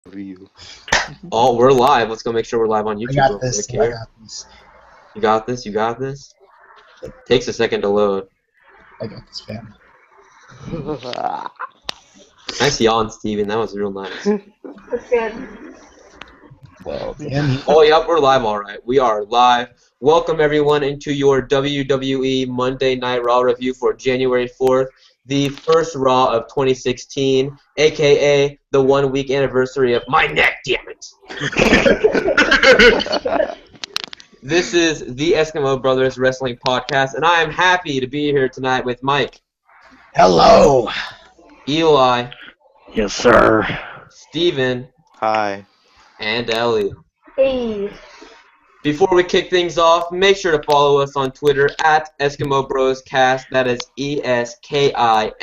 Review. Oh, we're live. Let's go make sure we're live on I YouTube got real this. quick I here. got this. You got this? You got this? Takes a second to load. I got this, fam. Nice yawn, Steven. That was real nice. That's good. Well, damn you. Oh, yep, we're live, all right. We are live. Welcome, everyone, into your WWE Monday Night Raw review for January 4th, the first Raw of 2016, a.k.a. the one-week anniversary of My Neck, damn it! This is the Eskimo Brothers Wrestling Podcast, and I am happy to be here tonight with Mike, Hello. Eli, Yes, sir. Steven, Hi. and Ellie. Hey. Before we kick things off, make sure to follow us on Twitter at Eskimo Bros Cast. That is EskimoBroscast.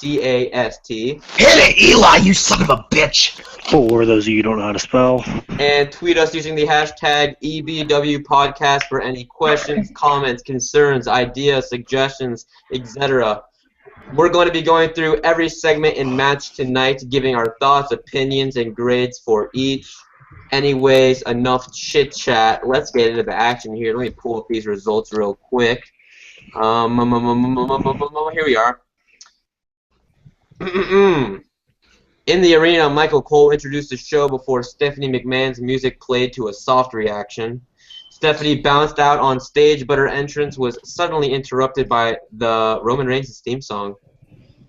Hit it, Eli, you son of a bitch. For those of you who don't know how to spell. And tweet us using the hashtag EBW Podcast for any questions, comments, concerns, ideas, suggestions, etc. We're going to be going through every segment and match tonight, giving our thoughts, opinions, and grades for each. Anyways, enough chit-chat. Let's get into the action here. Let me pull up these results real quick. Here we are. In the arena, Michael Cole introduced the show before Stephanie McMahon's music played to a soft reaction. Stephanie bounced out on stage, but her entrance was suddenly interrupted by the Roman Reigns' theme song.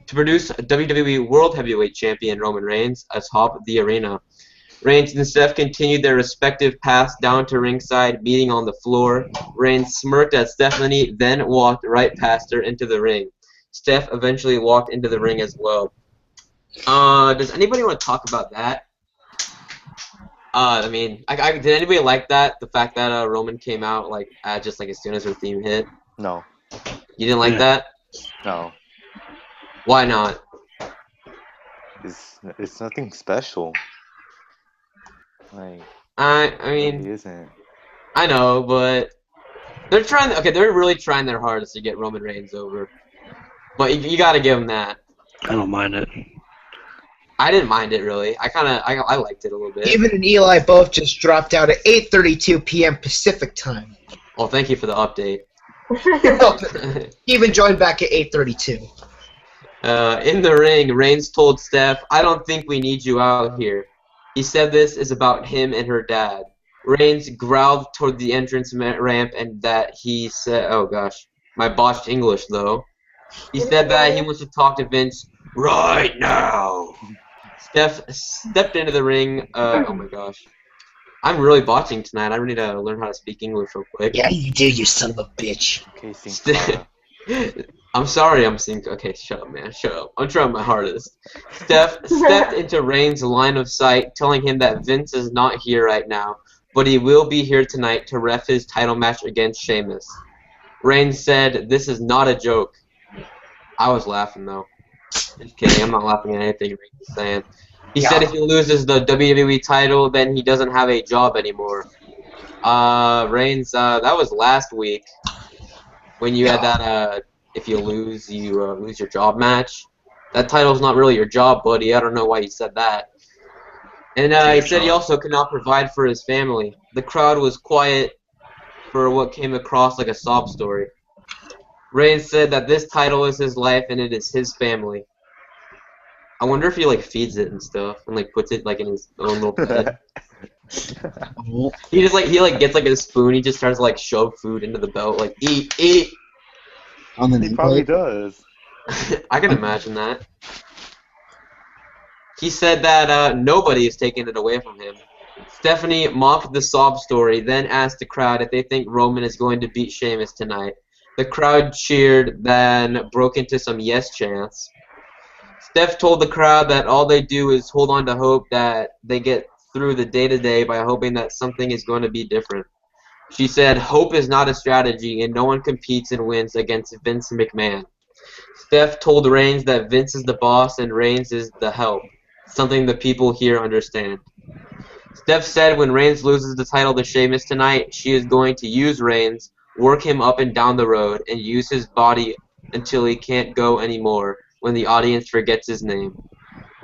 To produce WWE World Heavyweight Champion Roman Reigns atop the arena. Reigns and Steph continued their respective paths down to ringside, meeting on the floor. Reigns smirked at Stephanie, then walked right past her into the ring. Steph eventually walked into the ring as well. Does anybody want to talk about that? Did anybody like that? The fact that Roman came out just as soon as her theme hit. No. You didn't like that? No. Why not? It's nothing special. It It isn't. I know, but they're trying. Okay, they're really trying their hardest to get Roman Reigns over. But you got to give them that. I don't mind it. I didn't mind it really. I liked it a little bit. Steven and Eli both just dropped out at 8:32 p.m. Pacific time. Well, thank you for the update. Steven joined back at 8:32. In the ring, Reigns told Steph, "I don't think we need you out here." He said this is about him and her dad. Reigns growled toward the entrance ramp and that he said, oh gosh, my botched English though. He said that he wants to talk to Vince right now. Steph stepped into the ring. Oh my gosh. I'm really botching tonight. I really need to learn how to speak English real quick. Yeah, you do, you son of a bitch. Okay, Sincara. I'm sorry, I'm seeing. Okay, shut up, man. Shut up. I'm trying my hardest. Steph stepped into Reigns' line of sight, telling him that Vince is not here right now, but he will be here tonight to ref his title match against Sheamus. Reigns said, "This is not a joke." I was laughing, though. Just kidding. I'm not laughing at anything Reigns is saying. He said if he loses the WWE title, then he doesn't have a job anymore. Reigns, that was last week when you had that, if you lose, you lose your job match. That title's not really your job, buddy. I don't know why you said that. And he said he also could not provide for his family. The crowd was quiet for what came across like a sob story. Reigns said that this title is his life and it is his family. I wonder if he feeds it and stuff and puts it in his own little bed. He just gets a spoon. He just starts to shove food into the belt, eat. On the He probably does. I can imagine that. He said that nobody is taking it away from him. Stephanie mocked the sob story, then asked the crowd if they think Roman is going to beat Sheamus tonight. The crowd cheered, then broke into some yes chants. Steph told the crowd that all they do is hold on to hope that they get through the day-to-day by hoping that something is going to be different. She said, "Hope is not a strategy, and no one competes and wins against Vince McMahon." Steph told Reigns that Vince is the boss and Reigns is the help, something the people here understand. Steph said when Reigns loses the title to Sheamus tonight, she is going to use Reigns, work him up and down the road, and use his body until he can't go anymore when the audience forgets his name.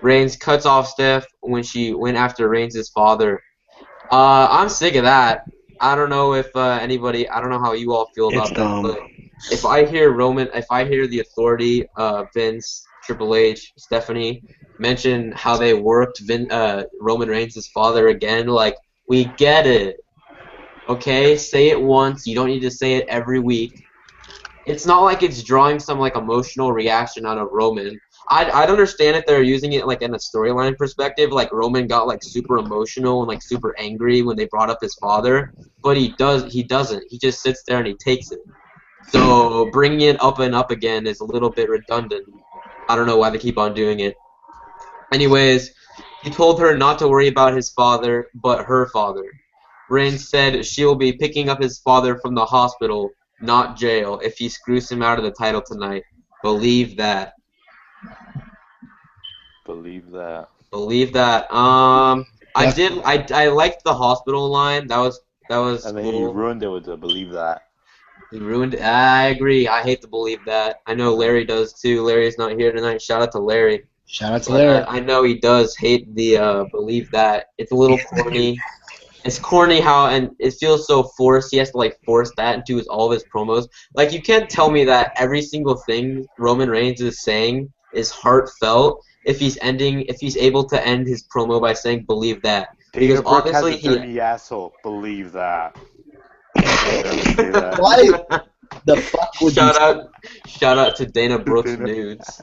Reigns cuts off Steph when she went after Reigns' father. I'm sick of that. I don't know if anybody. I don't know how you all feel It's about that, but dumb. if I hear the Authority, Vince, Triple H, Stephanie mention how they worked Roman Reigns' father again, like, we get it. Okay, say it once. You don't need to say it every week. It's not like it's drawing some like emotional reaction out of Roman. I'd understand if they're using it like in a storyline perspective, like Roman got like super emotional and like super angry when they brought up his father, but he doesn't. He just sits there and he takes it. So bringing it up and up again is a little bit redundant. I don't know why they keep on doing it. Anyways, he told her not to worry about his father, but her father. Reigns said she will be picking up his father from the hospital, not jail, if he screws him out of the title tonight. Believe that. Believe that. Believe that. I liked the hospital line. That was And then you cool. ruined it with the believe that. He ruined it. I agree. I hate to believe that. I know Larry does too. Larry's not here tonight. Shout out to Larry. Shout out to But Larry. I know he does hate the believe that. It's a little corny. It's corny how, and it feels so forced. He has to like force that into all of his promos. Like, you can't tell me that every single thing Roman Reigns is saying is heartfelt if he's able to end his promo by saying believe that. Dana Because Brooke has obviously a dirty asshole. Believe that. Why the fuck would shout you? shout out to Dana Brooks Dana. nudes.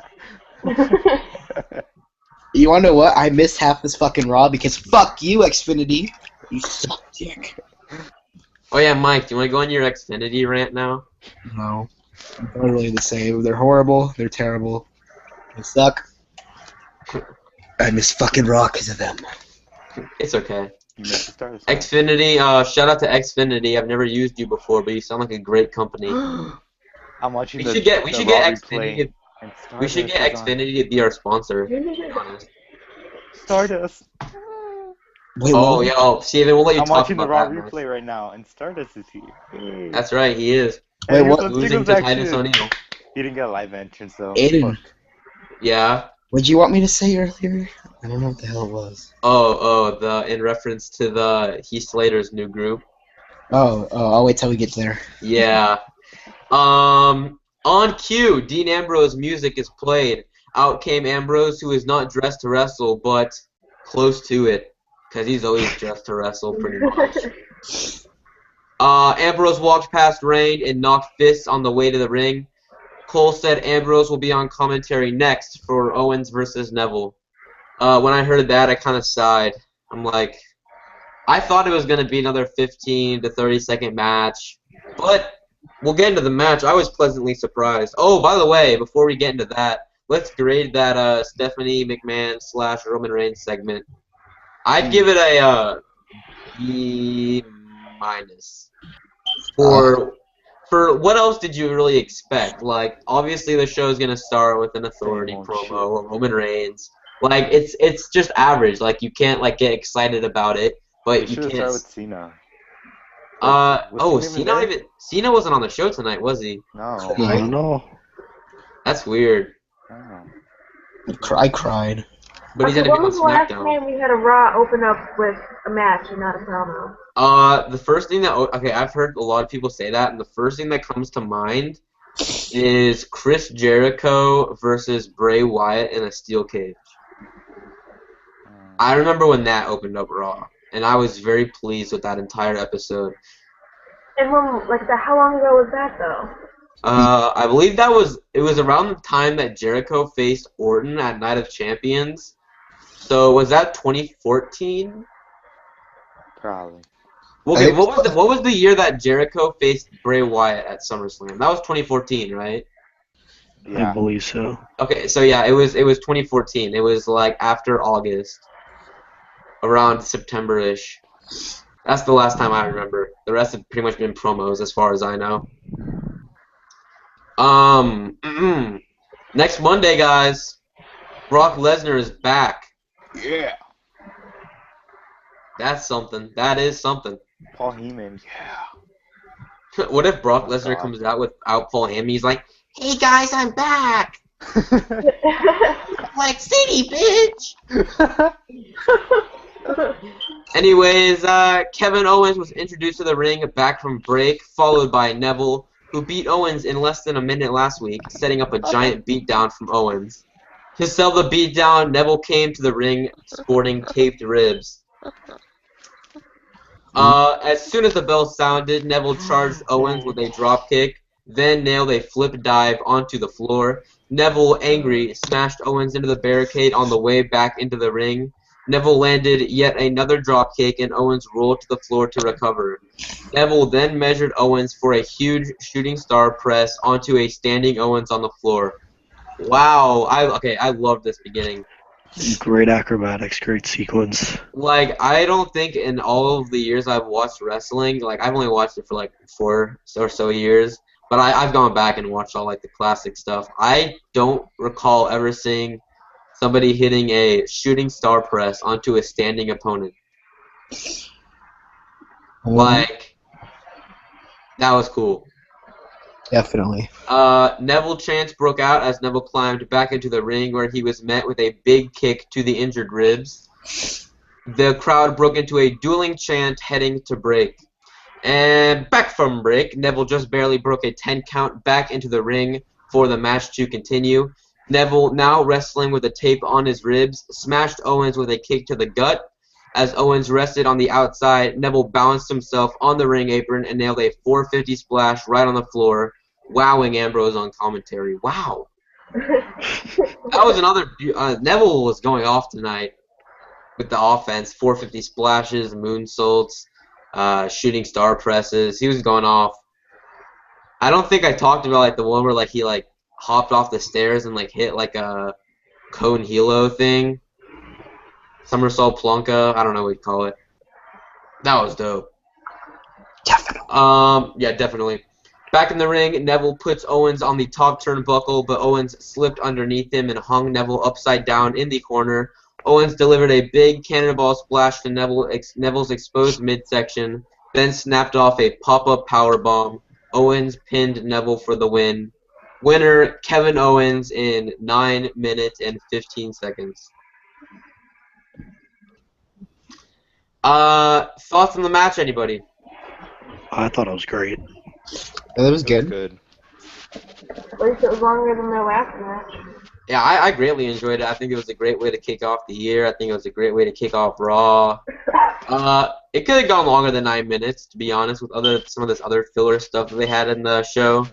You wanna know what? I missed half this fucking Raw because fuck you, Xfinity. You suck dick. Oh yeah, Mike, do you want to go on your Xfinity rant now? No. They're really the same. They're horrible. They're terrible. They suck. I miss fucking Raw because of them. It's okay. You missed the start of this Xfinity, shout out to Xfinity. I've never used you before, but you sound like a great company. one. I'm watching We the should get Raw Xfinity. replay, and We should get Stardust is on. Xfinity to be our sponsor. To be honest. Stardust. Wait, Oh what? yeah, Steven, we'll let you I'm talk watching the about Raw that. replay right now, and Stardust is here. Yay. That's right, he is. Wait, And here's what? some Losing singles to Titus action. O'Neil. He didn't get a live entrance though. Aiden. Fuck. Yeah. What'd you want me to say earlier? I don't know what the hell it was. In reference to the Heath Slater's new group. Oh, I'll wait till we get there. Yeah. On cue, Dean Ambrose music is played. Out came Ambrose, who is not dressed to wrestle, but close to it, because he's always dressed to wrestle, pretty much. Ambrose walked past Reign and knocked fists on the way to the ring. Cole said Ambrose will be on commentary next for Owens versus Neville. When I heard that, I kind of sighed. I'm like, I thought it was going to be another 15 to 30 second match, but we'll get into the match. I was pleasantly surprised. Oh, by the way, before we get into that, let's grade that Stephanie McMahon / Roman Reigns segment. I'd give it a B-. For what else did you really expect? Like, obviously the show's gonna start with an Authority Same old promo shit. or Roman Reigns. Like, it's just average. Like, you can't like get excited about it, We but you should have can't. started with Cena. Was Cena even there? Cena wasn't on the show tonight, was he? No. I don't know. That's weird. Oh. I cried. But he's Okay, gonna be when on was the last SmackDown. time we had a Raw open up with a match and not a promo? The first thing I've heard a lot of people say that, and the first thing that comes to mind is Chris Jericho versus Bray Wyatt in a steel cage. I remember when that opened up Raw, and I was very pleased with that entire episode. And when, how long ago was that though? I believe it was around the time that Jericho faced Orton at Night of Champions. So was that 2014? Probably. Okay, what was the year that Jericho faced Bray Wyatt at SummerSlam? That was 2014, right? Yeah. I believe so. Okay, so yeah, it was 2014. It was like after August, around September-ish. That's the last time I remember. The rest have pretty much been promos, as far as I know. Next Monday, guys, Brock Lesnar is back. Yeah. That's something. That is something. Paul Heyman. Yeah. What if Brock Oh, Lesnar God. comes out without Paul Heyman? He's like, "Hey guys, I'm back. Suplex City, bitch! Anyways, Kevin Owens was introduced to the ring back from break, followed by Neville, who beat Owens in less than a minute last week, setting up a giant beatdown from Owens. To sell the beatdown, Neville came to the ring sporting taped ribs. As soon as the bell sounded, Neville charged Owens with a dropkick, then nailed a flip dive onto the floor. Neville, angry, smashed Owens into the barricade on the way back into the ring. Neville landed yet another dropkick, and Owens rolled to the floor to recover. Neville then measured Owens for a huge shooting star press onto a standing Owens on the floor. Wow, I love this beginning. Great acrobatics, great sequence. Like, I don't think in all of the years I've watched wrestling, like, I've only watched it for, like, 4 or so years, but I've gone back and watched all, like, the classic stuff. I don't recall ever seeing somebody hitting a shooting star press onto a standing opponent. Like, that was cool. Definitely. Neville chants broke out as Neville climbed back into the ring, where he was met with a big kick to the injured ribs. The crowd broke into a dueling chant heading to break. And back from break, Neville just barely broke a 10 count back into the ring for the match to continue. Neville, now wrestling with a tape on his ribs, smashed Owens with a kick to the gut. As Owens rested on the outside, Neville bounced himself on the ring apron and nailed a 450 splash right on the floor, wowing Ambrose on commentary. Wow. That was another... Neville was going off tonight with the offense. 450 splashes, moonsaults, shooting star presses. He was going off. I don't think I talked about like the one where like he like hopped off the stairs and like hit like a cone hilo thing. Somersault Plunka, I don't know what you'd call it. That was dope. Definitely. Yeah, definitely. Back in the ring, Neville puts Owens on the top turnbuckle, but Owens slipped underneath him and hung Neville upside down in the corner. Owens delivered a big cannonball splash to Neville's exposed midsection, then snapped off a pop-up powerbomb. Owens pinned Neville for the win. Winner, Kevin Owens in 9 minutes and 15 seconds. Thoughts on the match, anybody? I thought it was great. Yeah, that was good. Good. At least it was longer than their last match. Yeah, I greatly enjoyed it. I think it was a great way to kick off the year. I think it was a great way to kick off Raw. It could have gone longer than 9 minutes, to be honest, with some of this other filler stuff that they had in the show.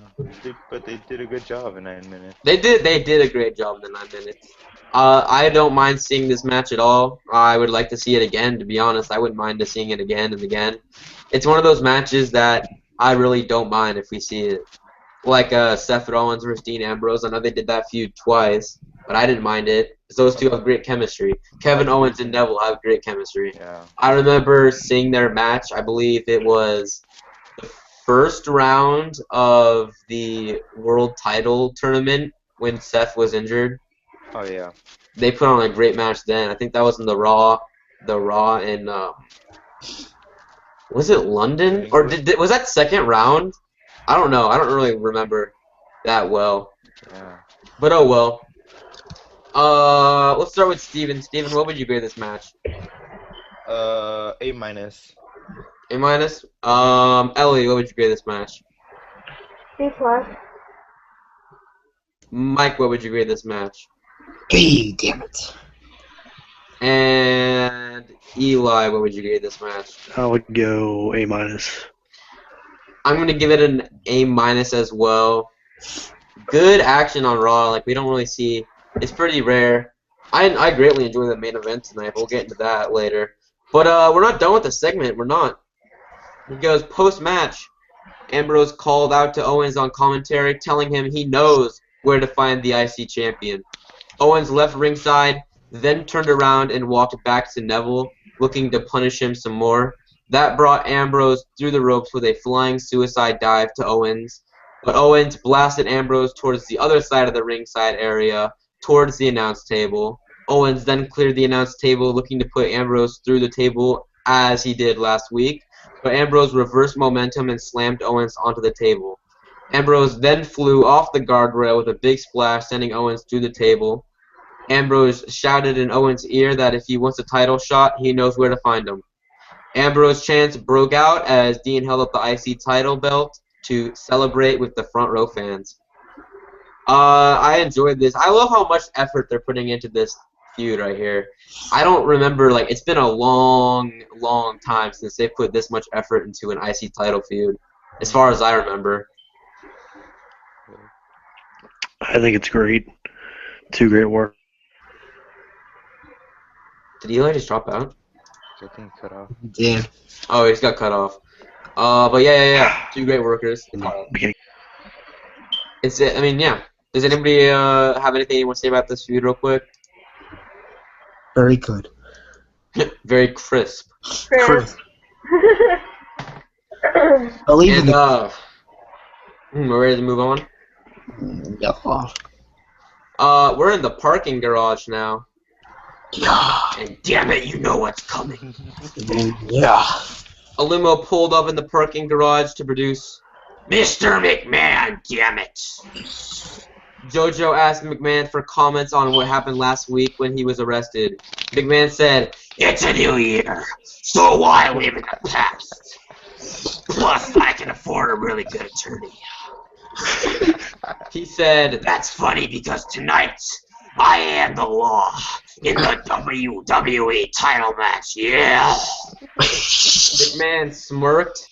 But they did a good job in 9 minutes. They did a great job in the 9 minutes. I don't mind seeing this match at all. I would like to see it again, to be honest. I wouldn't mind seeing it again and again. It's one of those matches that I really don't mind if we see it. Like Seth Rollins versus Dean Ambrose. I know they did that feud twice, but I didn't mind it. Those two have great chemistry. Kevin Owens and Neville have great chemistry. Yeah. I remember seeing their match. I believe it was the first round of the world title tournament when Seth was injured. Oh yeah. They put on a great match then. I think that was in the Raw in was it London, or was that second round? I don't know. I don't really remember that well. Yeah. But oh well. Let's start with Steven. Steven, what would you grade this match? A minus. A minus. Ellie, what would you grade this match? C+. Mike, what would you grade this match? Hey, damn it. And Eli, what would you grade this match? I would go A minus. I'm gonna give it an A minus as well. Good action on Raw. Like we don't really see. It's pretty rare. I greatly enjoy the main event tonight. We'll get into that later. But we're not done with the segment. We're not. It goes post match. Ambrose called out to Owens on commentary, telling him he knows where to find the IC champion. Owens left ringside, then turned around and walked back to Neville, looking to punish him some more. That brought Ambrose through the ropes with a flying suicide dive to Owens. But Owens blasted Ambrose towards the other side of the ringside area, towards the announce table. Owens then cleared the announce table, looking to put Ambrose through the table as he did last week. But Ambrose reversed momentum and slammed Owens onto the table. Ambrose then flew off the guardrail with a big splash, sending Owens through the table. Ambrose shouted in Owens' ear that if he wants a title shot, he knows where to find him. Ambrose chants broke out as Dean held up the IC title belt to celebrate with the front row fans. I enjoyed this. I love how much effort they're putting into this feud right here. I don't remember, like, it's been a long, long time since they put this much effort into an IC title feud, as far as I remember. I think it's great. Two great work. Did Eli just drop out? I think cut off. Damn. Oh, he just got cut off. But yeah. Two great workers. Beginning. I mean, yeah. Does anybody have anything you want to say about this feud real quick? Very good. Very crisp. Chris. Believe in And, we're ready to move on? the. We're in the parking garage now. Yeah. And damn it, you know what's coming. Yeah. A limo pulled up in the parking garage to produce Mr. McMahon, damn it. JoJo asked McMahon for comments on what happened last week when he was arrested. McMahon said, "It's a new year, so why live in the past? Plus, I can afford a really good attorney." He said, "That's funny because tonight, I am the law in the WWE title match, yeah." McMahon smirked,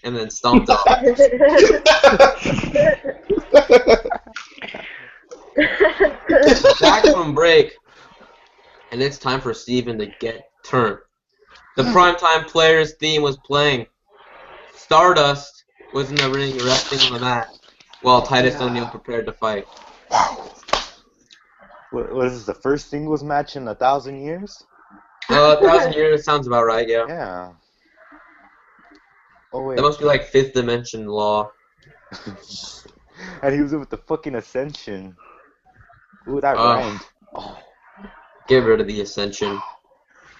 and then stomped off. Back from break, and it's time for Steven to get turned. The primetime players theme was playing. Stardust was in the ring resting on the mat, while Titus O'Neil prepared to fight. What is this, the first singles match in 1,000 years? 1,000 years sounds about right, yeah. Yeah. Oh wait. That must be like Fifth Dimension law. And he was with the fucking Ascension. Ooh, that rhymed. Oh. Get rid of the Ascension.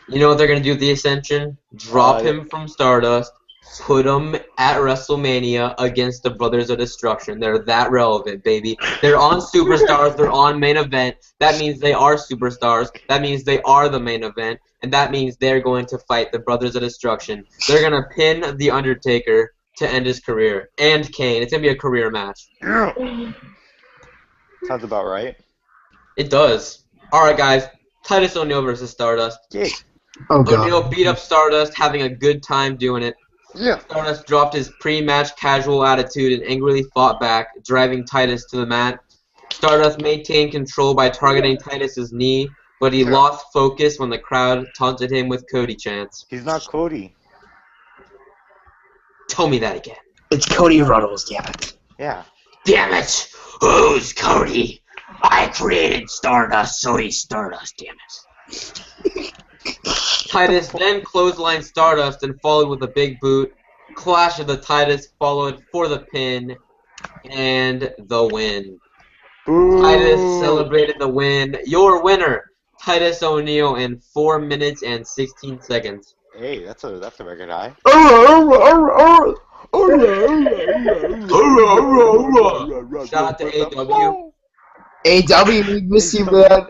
You know what they're gonna do with the Ascension? Drop him from Stardust, put him at WrestleMania against the Brothers of Destruction. They're that relevant, baby. They're on Superstars. They're on main event. That means they are superstars. That means they are the main event. And that means they're going to fight the Brothers of Destruction. They're going to pin The Undertaker to end his career. And Kane. It's going to be a career match. Sounds about right. It does. Alright, guys. Titus O'Neil versus Stardust. Yeah. Oh, God. O'Neil beat up Stardust, having a good time doing it. Yeah. Stardust dropped his pre-match casual attitude and angrily fought back, driving Titus to the mat. Stardust maintained control by targeting Titus's knee, but he lost focus when the crowd taunted him with Cody chants. He's not Cody. Tell me that again. It's Cody Ruddles, damn it. Yeah. Damn it! Who's Cody? I created Stardust, so he's Stardust, damn it. Titus then clotheslined Stardust and followed with a big boot. Clash of the Titus followed for the pin and the win. Boo. Titus celebrated the win. Your winner, Titus O'Neil, in 4 minutes and 16 seconds. Hey, that's a record high. Shout out to AW. AW, we miss you, man.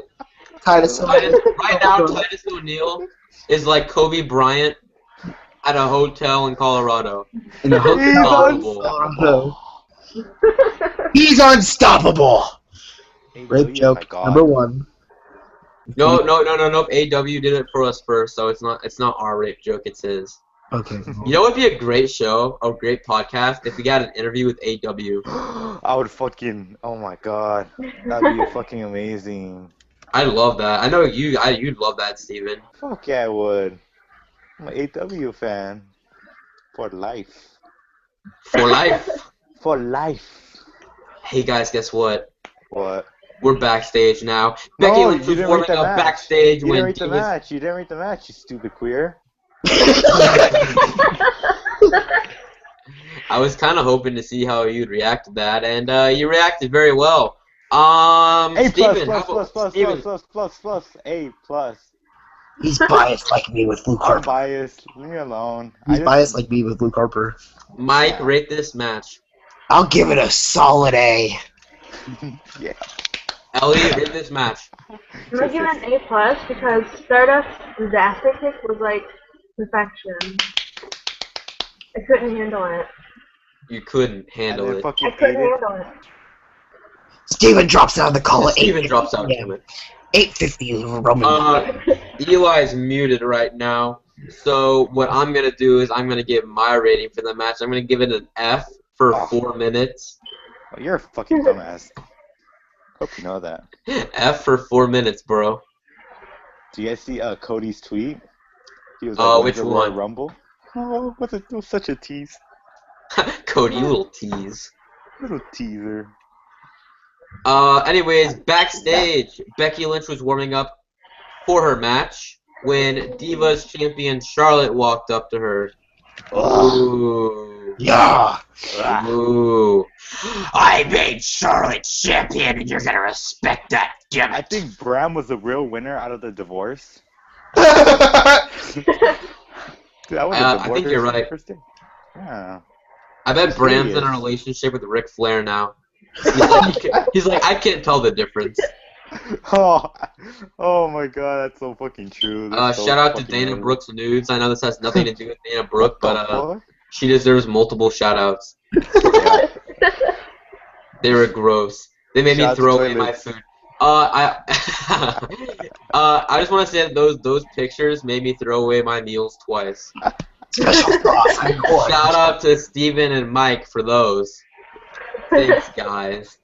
Titus O'Neil. Right now, Titus O'Neil is like Kobe Bryant at a hotel in Colorado. In a Unstoppable. He's unstoppable. Rape Oh joke my God. number 1. No. AW did it for us first, so it's not our rape joke. It's his. Okay. You know, it'd be a great show, a great podcast if we got an interview with AW. I would fucking. Oh my God. That'd be fucking amazing. I love that. I know you'd love that, Steven. Fuck yeah, I would. I'm an AW fan. For life. For life. For life. Hey guys, guess what? What? We're backstage now. Becky No, was you didn't rate performing the a match. backstage You when didn't rate the Divas- match. You didn't rate the match, you stupid queer. I was kind of hoping to see how you'd react to that, and you reacted very well. A Steven, plus. A plus. He's biased like me with Luke I'm Harper. biased. Leave me alone. He's biased like me with Luke Harper. Mike, rate this match. I'll give it a solid A. Yeah. Ellie, rate this match. I'm gonna give it an A+ because Stardust's disaster kick was like perfection. I couldn't handle it. You couldn't And handle then it. fucking I couldn't ate it. handle it. Steven drops out of the call at Steven 8:50 drops out. p.m. 8:50 Roman. Eli's muted right now. So what I'm gonna do is I'm gonna give my rating for the match. I'm gonna give it an F for 4 minutes. Oh, you're a fucking dumbass. Hope you know that. F for 4 minutes, bro. Do you guys see Cody's tweet? He was Oh, like, which "When's the Royal one? Rumble?" Oh, it was such a tease. Cody, you little tease. Little teaser. Anyways, backstage, Becky Lynch was warming up for her match when Divas champion Charlotte walked up to her. Ooh. Yeah. Ooh. I made Charlotte champion and you're gonna respect that, damn I it. think Bram was the real winner out of the divorce. Dude, I was a I divorce think you're the right. first day. Yeah. I bet He's Bram's in a serious. relationship with Ric Flair now. He's like, I can't tell the difference. Oh my god, that's so fucking true. That's so Shout out to fucking Dana hilarious. Brooks Nudes. I know this has nothing to do with Dana Brooke, What the but fuck? she deserves multiple shout outs. Yeah. They were gross. They made Shout me out to throw away my toilets. food. I just want to say that those pictures made me throw away my meals twice. Special sauce. I'm going. Shout out to Steven and Mike for those. Thanks, guys.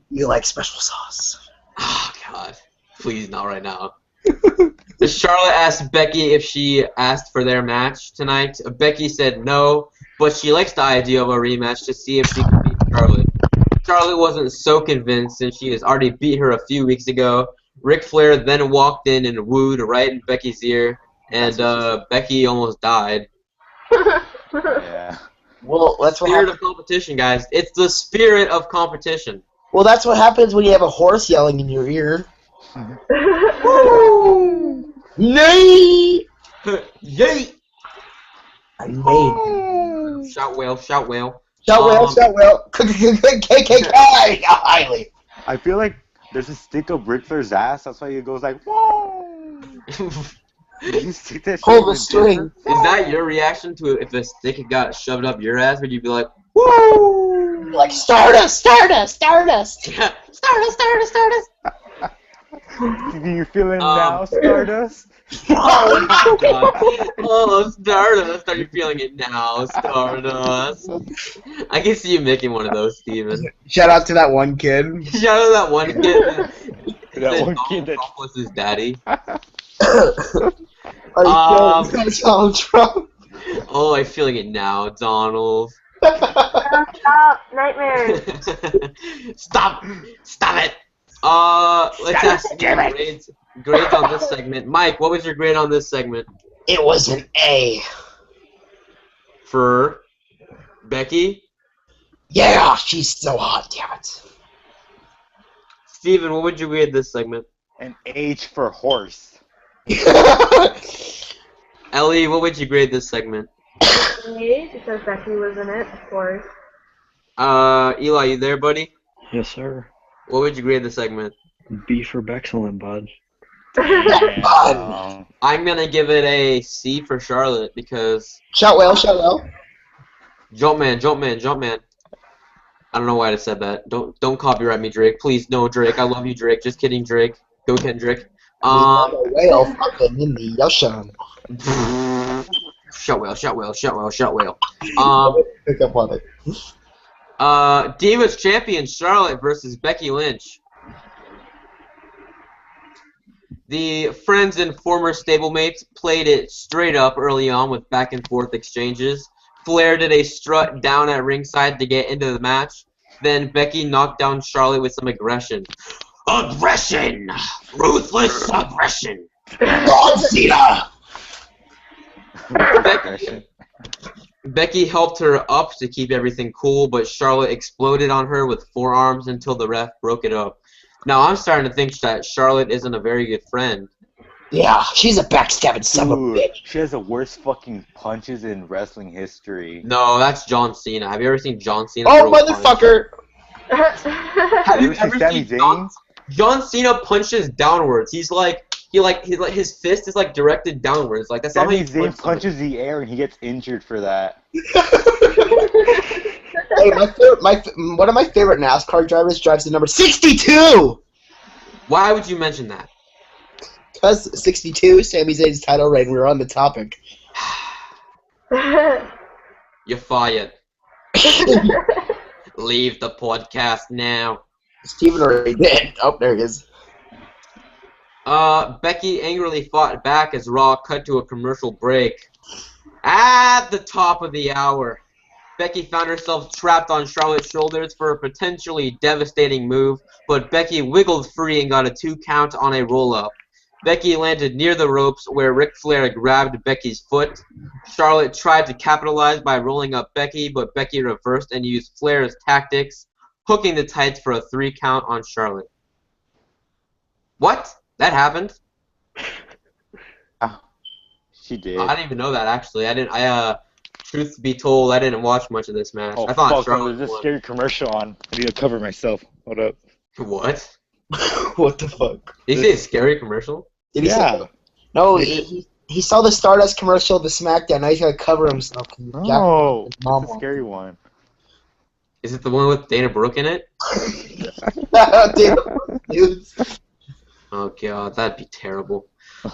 You like special sauce. Oh God, please not right now. Charlotte asked Becky if she asked for their match tonight. Becky said no, but she likes the idea of a rematch to see if she can beat Charlotte. Charlotte wasn't so convinced since she has already beat her a few weeks ago. Ric Flair then walked in and wooed right in Becky's ear, and Becky almost died. Yeah. Well, that's what Spirit happens. of competition, guys. It's the spirit of competition. Well, that's what happens when you have a horse yelling in your ear. Nay! Yay! I made. Shout whale, shout whale. Shout well, shout well. KKK! Highly. I feel like there's a stick up Ric Flair's ass. That's why he goes like, whoa. Did you stick that shit Pull in the the string. dipper? Is that your reaction to it if a stick got shoved up your ass? Would you be like, woo! Like, Stardust, Stardust, Stardust. Yeah, Stardust, Stardust, Stardust. Do you feel it now, Stardust? Oh my God. Oh, Stardust. Are you feeling it now, Stardust? I can see you making one of those, Steven. Shout out to that one kid. Shout out to that one kid. That one Donald kid that- Trump was his daddy. Are you kidding? Donald Trump. Oh, I'm feeling it now, Donald. Stop, nightmares. Stop it. Let's ask grades on this segment. Mike, what was your grade on this segment? It was an A. For Becky? Yeah, she's so hot, damn it. Steven, what would you grade this segment? An H for horse. Ellie, what would you grade this segment? A, because Becky was in it, of course. Eli, you there, buddy? Yes, sir. What would you grade the segment? B for excellent, bud. Damn. I'm gonna give it a C for Charlotte because Shout well, shout well. Jumpman. I don't know why I said that. Don't copyright me, Drake. Please, no, Drake. I love you, Drake. Just kidding, Drake. Go Kendrick. A whale fucking in the ocean. Shut whale. Pick up on it. Divas champion Charlotte versus Becky Lynch. The friends and former stablemates played it straight up early on with back and forth exchanges. Flair did a strut down at ringside to get into the match. Then Becky knocked down Charlotte with some aggression. Aggression! Ruthless aggression! John Cena! Becky helped her up to keep everything cool, but Charlotte exploded on her with forearms until the ref broke it up. Now I'm starting to think that Charlotte isn't a very good friend. Yeah, she's a backstabbing son of a Dude, bitch. she has the worst fucking punches in wrestling history. No, that's John Cena. Have you ever seen John Cena? Oh, throw a punch? motherfucker! Have you You ever ever see Sami seen Zayn? John Cena punches downwards? He's like his fist is like directed downwards. Like that's not how Sami you Zayn punch somebody. punches the air and he gets injured for that. Hey, one of my favorite NASCAR drivers drives the number 62. Why would you mention that? Because 62, Sami Zayn's title reign. We're on the topic. You're fired. Leave the podcast now. Steven already did. Oh, there he is. Becky angrily fought back as Raw cut to a commercial break. At the top of the hour, Becky found herself trapped on Charlotte's shoulders for a potentially devastating move, but Becky wiggled free and got a 2 count on a roll-up. Becky landed near the ropes where Ric Flair grabbed Becky's foot. Charlotte tried to capitalize by rolling up Becky, but Becky reversed and used Flair's tactics, hooking the tights for a 3 count on Charlotte. What? That happened? She did. I didn't even know that actually. Truth be told, I didn't watch much of this match. Oh I thought fuck! Charlotte There's a won. scary commercial on. I need to cover myself. Hold up. What? What the fuck? Did you say a scary commercial? Did he Yeah. say? No, he saw the Stardust commercial, the SmackDown. Now he's gotta cover himself. No, His mom it's a scary one. Is it the one with Dana Brooke in it? Dude. Oh god, that'd be terrible.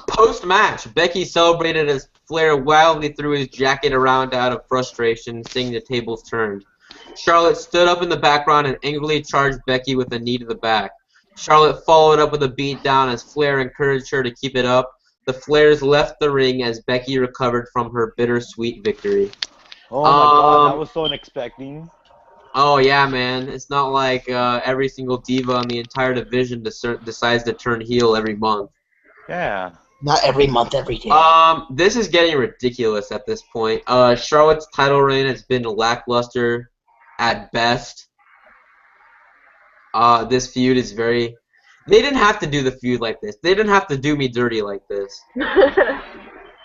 Post-match, Becky celebrated as Flair wildly threw his jacket around out of frustration, seeing the tables turned. Charlotte stood up in the background and angrily charged Becky with a knee to the back. Charlotte followed up with a beatdown as Flair encouraged her to keep it up. The Flairs left the ring as Becky recovered from her bittersweet victory. Oh my god, that was so unexpected. Oh yeah, man. It's not like every single diva in the entire division decides to turn heel every month. Yeah. Not every month, every day. This is getting ridiculous at this point. Charlotte's title reign has been lackluster at best. This feud is very... They didn't have to do the feud like this. They didn't have to do me dirty like this.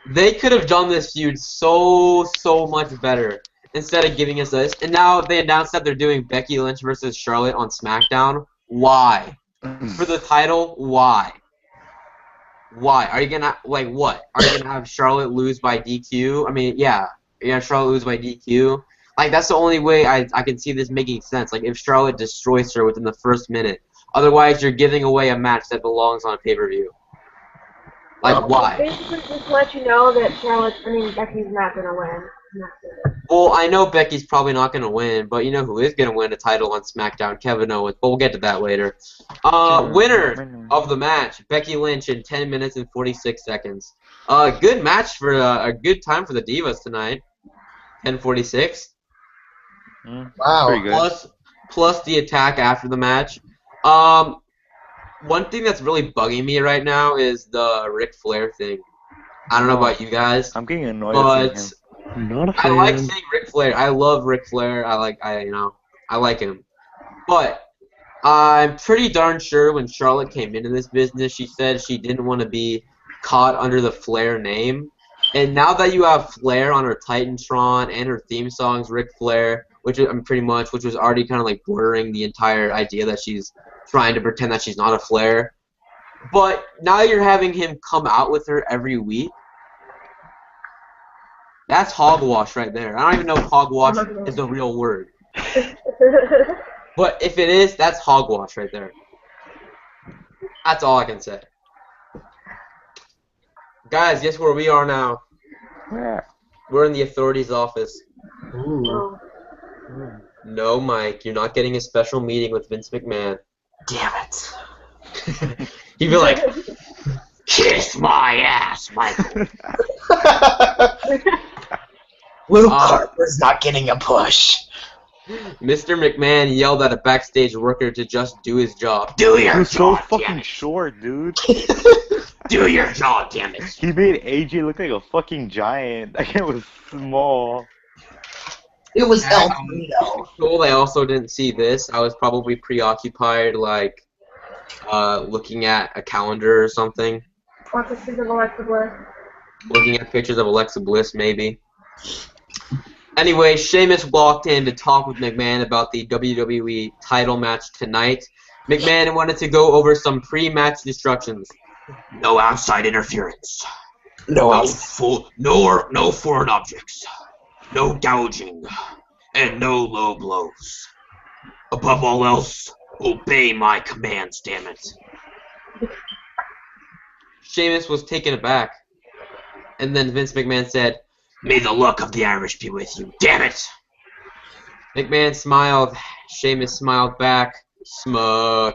They could have done this feud so much better instead of giving us this. And now they announced that they're doing Becky Lynch versus Charlotte on SmackDown. Why? For the title, why? Why? Are you gonna, like, what? Are you gonna have Charlotte lose by DQ? I mean, yeah. You're gonna have Charlotte lose by DQ? Like, that's the only way I can see this making sense. Like, if Charlotte destroys her within the first minute. Otherwise, you're giving away a match that belongs on pay-per-view. Like, why? Basically, just to let you know that Becky's not gonna win. Well, I know Becky's probably not gonna win, but you know who is gonna win a title on SmackDown? Kevin Owens. But we'll get to that later. Winner of the match, Becky Lynch in 10 minutes and 46 seconds. Good match for a good time for the Divas tonight. 10:46. Wow. Pretty good. Plus the attack after the match. One thing that's really bugging me right now is the Ric Flair thing. I don't know about you guys, I'm getting annoyed but at Not a I fan. like seeing Ric Flair. I love Ric Flair. I like him. But I'm pretty darn sure when Charlotte came into this business, she said she didn't want to be caught under the Flair name. And now that you have Flair on her Titantron and her theme songs, Ric Flair, which was already kind of like bordering the entire idea that she's trying to pretend that she's not a Flair. But now you're having him come out with her every week. That's hogwash right there. I don't even know if hogwash is a real word. But if it is, that's hogwash right there. That's all I can say. Guys, guess where we are now? We're in the authorities' office. Ooh. No, Mike, you're not getting a special meeting with Vince McMahon. Damn it. He'd be like, kiss my ass, Michael. Luke Harper's not getting a push. Mr. McMahon yelled at a backstage worker to just do his job. Do your He's so job, fucking damn it. short, dude. Do your job, damn it. He made AJ look like a fucking giant. That guy was small. It was El Torito. Well, I also didn't see this. I was probably preoccupied, like, looking at a calendar or something. Or pictures of Alexa Bliss. Looking at pictures of Alexa Bliss, maybe. Anyway, Sheamus walked in to talk with McMahon about the WWE title match tonight. McMahon wanted to go over some pre-match instructions. No outside interference. No foreign objects. No gouging. And no low blows. Above all else, obey my commands, damn it. Sheamus was taken aback. And then Vince McMahon said, may the luck of the Irish be with you, damn it! McMahon smiled. Sheamus smiled back. Smug.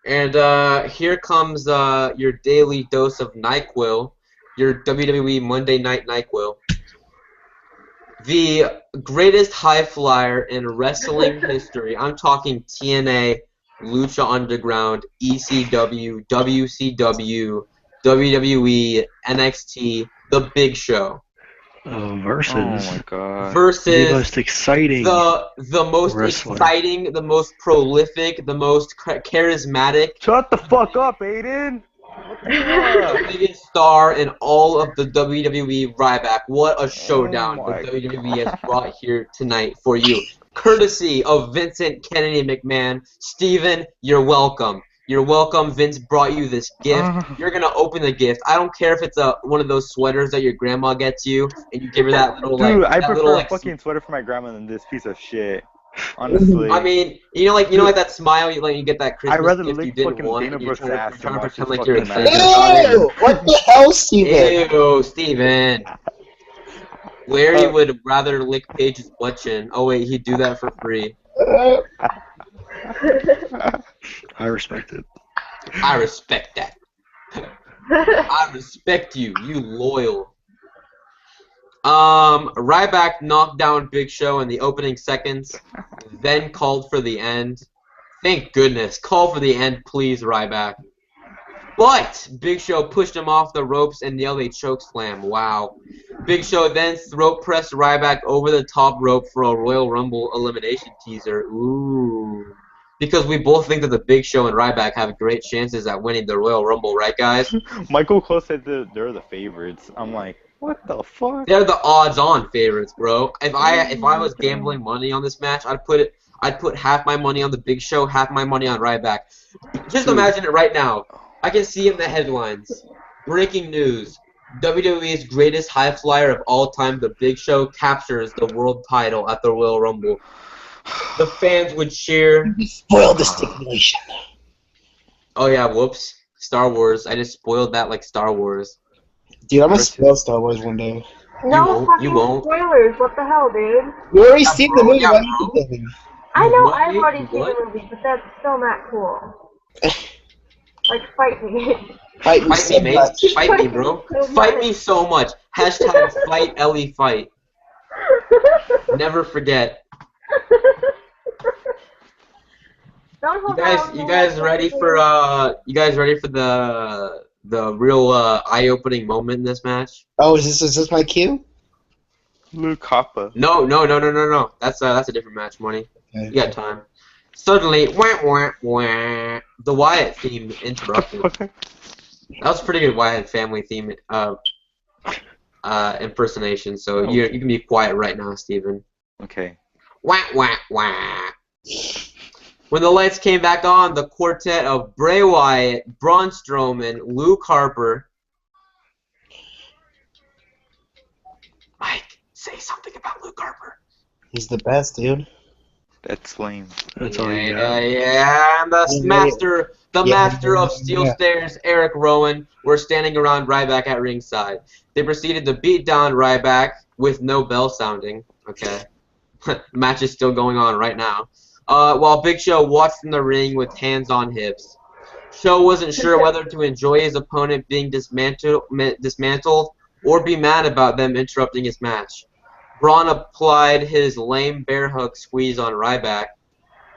And here comes your daily dose of NyQuil, your WWE Monday Night NyQuil. The greatest high flyer in wrestling history. I'm talking TNA, Lucha Underground, ECW, WCW, WWE, NXT, The Big Show. Versus. Oh my god. Versus the most exciting. The most wrestler. exciting, the most prolific, the most charismatic. Shut the fuck up, Aiden! The biggest star in all of the WWE, Ryback. What a showdown Oh my the WWE has brought here tonight for you. Courtesy of Vincent Kennedy McMahon. Steven, you're welcome. You're welcome. Vince brought you this gift. You're going to open the gift. I don't care if it's one of those sweaters that your grandma gets you, and you give her that little, Dude, like... I that prefer little, a like, fucking sweater for my grandma than this piece of shit. Honestly. I mean, you know, like that smile, you get that Christmas I'd rather gift you lick didn't fucking want, Dana and you're Brooks' ass trying to and pretend watch like this you're fucking excited about it. Ew! What the hell, Steven? Ew, Steven. Larry would rather lick Paige's butt chin. Oh wait, he'd do that for free. I respect it. I respect that. I respect you. You loyal. Ryback knocked down Big Show in the opening seconds, then called for the end. Thank goodness. Call for the end, please, Ryback. But Big Show pushed him off the ropes and nailed a chokeslam. Wow. Big Show then throat pressed Ryback over the top rope for a Royal Rumble elimination teaser. Ooh. Because we both think that the Big Show and Ryback have great chances at winning the Royal Rumble, right, guys? Michael Cole said they're the favorites. I'm like, what the fuck? They're the odds-on favorites, bro. If I was gambling money on this match, I'd put half my money on the Big Show, half my money on Ryback. Just imagine it right now. I can see in the headlines. Breaking news. WWE's greatest high flyer of all time, the Big Show, captures the world title at the Royal Rumble. The fans would cheer. You spoiled the stipulation. Oh yeah, whoops. Star Wars. I just spoiled that like Star Wars. Dude, I'm gonna spoil Star Wars one day. No won't, you fucking won't. spoilers. What the hell, dude? You already seen the movie. yeah, Why you keep thinking? I know what, I've dude? already seen What? the movie, but that's still not cool. Like, fight me. Fight me Fight so me, mate. much. Fight me, bro. Fight me so much. Hashtag fight Ellie fight. Never forget. Don't hold You guys ready for the real eye-opening moment in this match? Oh, is this my cue? Luke Hoppa. No. That's a different match, Money. Okay. You got time. Suddenly, wah, wah, wah, the Wyatt theme interrupted. That was a pretty good Wyatt family theme impersonation. So Oh. you can be quiet right now, Steven. Okay. Wah, wah, wah. When the lights came back on, the quartet of Bray Wyatt, Braun Strowman, Luke Harper. Mike, say something about Luke Harper. He's the best, dude. That's lame. That's all you got. Yeah, and the master of steel Yeah. stairs, Eric Rowan, were standing around Ryback at ringside. They proceeded to beat down Ryback with no bell sounding. Okay. Match is still going on right now. While Big Show watched in the ring with hands on hips. Show wasn't sure whether to enjoy his opponent being dismantled or be mad about them interrupting his match. Braun applied his lame bear hug squeeze on Ryback,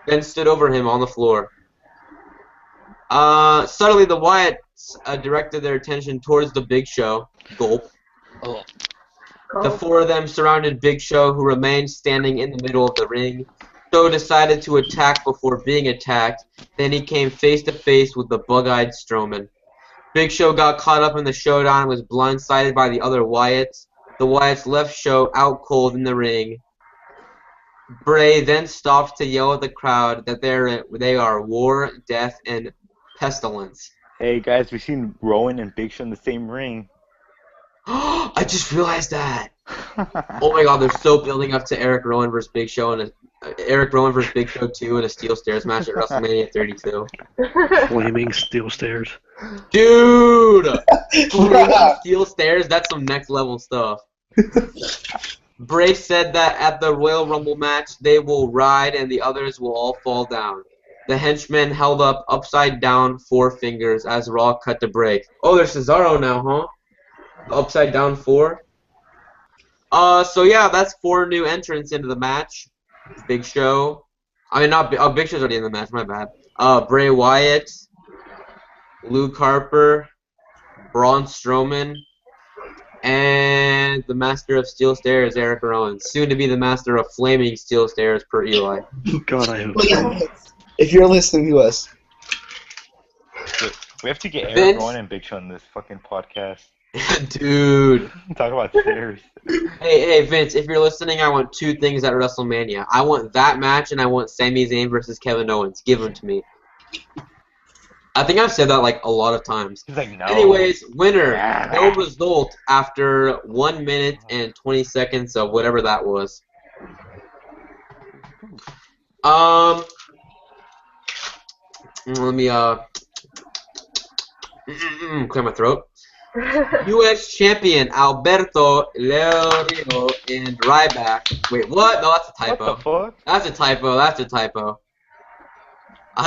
then stood over him on the floor. Suddenly, the Wyatts directed their attention towards the Big Show. Gulp. The four of them surrounded Big Show, who remained standing in the middle of the ring. Show decided to attack before being attacked. Then he came face to face with the bug-eyed Strowman. Big Show got caught up in the showdown and was blindsided by the other Wyatts. The Wyatts left Show out cold in the ring. Bray then stopped to yell at the crowd that they are war, death, and pestilence. Hey guys, we've seen Rowan and Big Show in the same ring. I just realized that. Oh my God, they're so building up to Eric Rowan versus Big Show and Eric Rowan versus Big Show 2 in a steel stairs match at WrestleMania 32. Flaming steel stairs. Dude! Flaming steel stairs, that's some next level stuff. Bray said that at the Royal Rumble match, they will ride and the others will all fall down. The henchmen held up upside down 4 fingers as Raw cut to break. Oh, there's Cesaro now, huh? The upside down 4. So yeah, that's 4 new entrants into the match. Big Show. I mean, not Big Show's already in the match, my bad. Bray Wyatt, Luke Harper, Braun Strowman, and the Master of Steel Stairs, Eric Rowan. Soon to be the Master of Flaming Steel Stairs, per Eli. God, I hope so. If you're listening to us, We have to get Eric Vince? Rowan and Big Show on this fucking podcast. Dude. Talk about stairs. Hey, Vince, if you're listening, I want 2 things at WrestleMania. I want that match, and I want Sami Zayn versus Kevin Owens. Give them to me. I think I've said that like a lot of times. He's like, no. Anyways, winner. No result after 1 minute and 20 seconds of whatever that was. Let me clear my throat. U.S. champion Alberto Del Rio and Ryback. Wait, what? No, that's a typo. What the fuck? That's a typo. That's a typo.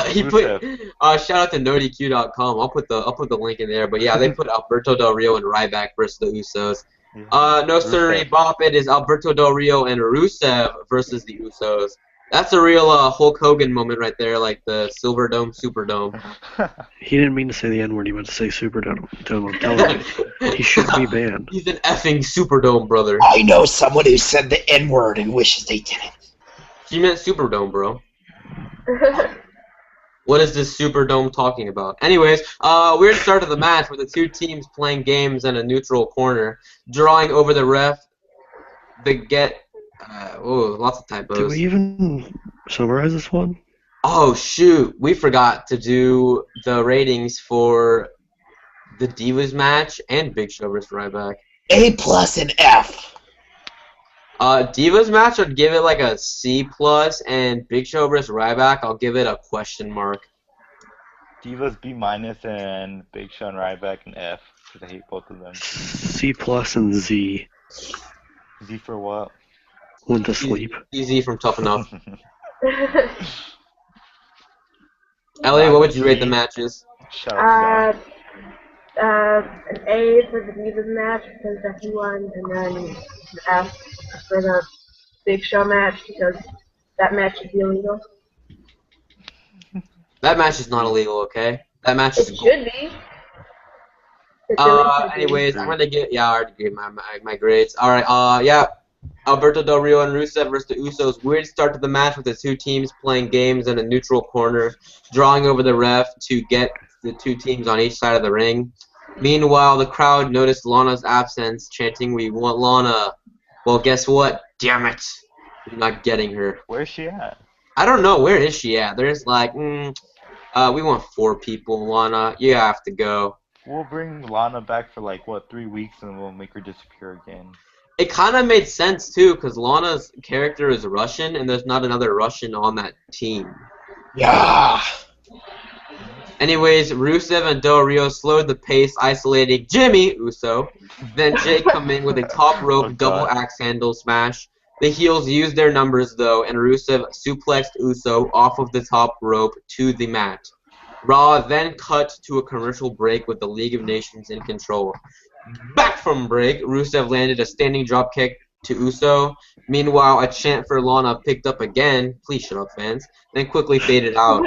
He put shout out to NoDQ.com. I'll put the link in there. But yeah, they put Alberto Del Rio and Ryback versus the Usos. No sirree, bop. It is Alberto Del Rio and Rusev versus the Usos. That's a real Hulk Hogan moment right there, like the Silver Dome, Superdome. He didn't mean to say the N-word. He meant to say Superdome. Tell him. He should be banned. He's an effing Superdome, brother. I know someone who said the N-word and wishes they didn't. He meant Superdome, bro. What is this Superdome talking about? Anyways, weird start of the match with the 2 teams playing games in a neutral corner, drawing over the ref. Lots of typos. Did we even summarize this one? Oh shoot, we forgot to do the ratings for the Divas match and Big Show vs. Ryback. A+ and F. Divas match, I'd give it like a C+, and Big Show vs. Ryback, I'll give it a question mark. Divas B- and Big Show and Ryback an F, because I hate both of them. C+ and Z. Z for what? Went to sleep. Easy from Tough Enough. Ellie, what would you rate the matches? Shout out to An A for the Divas match because Becky won, and then an F for the Big Show match because that match is illegal. That match is not illegal, okay? That match is It should be. It really should be. Anyways, I'm gonna get, I already gave my grades. Alright, yeah. Alberto Del Rio and Rusev versus the Usos. Weird start to the match with the 2 teams playing games in a neutral corner, drawing over the ref to get the 2 teams on each side of the ring. Meanwhile, the crowd noticed Lana's absence, chanting, "We want Lana." Well, guess what? Damn it. You're not getting her. Where's she at? I don't know. Where is she at? There's like, we want 4 people. Lana, you have to go. We'll bring Lana back for like, what, 3 weeks and we'll make her disappear again. It kind of made sense, too, because Lana's character is Russian, and there's not another Russian on that team. Yeah. Anyways, Rusev and Del Rio slowed the pace, isolating Jimmy Uso. Then Jay come in with a top rope double axe handle smash. The heels used their numbers, though, and Rusev suplexed Uso off of the top rope to the mat. Raw then cut to a commercial break with the League of Nations in control. Back from break, Rusev landed a standing dropkick to Uso. Meanwhile, a chant for Lana picked up again, please shut up fans, then quickly faded out.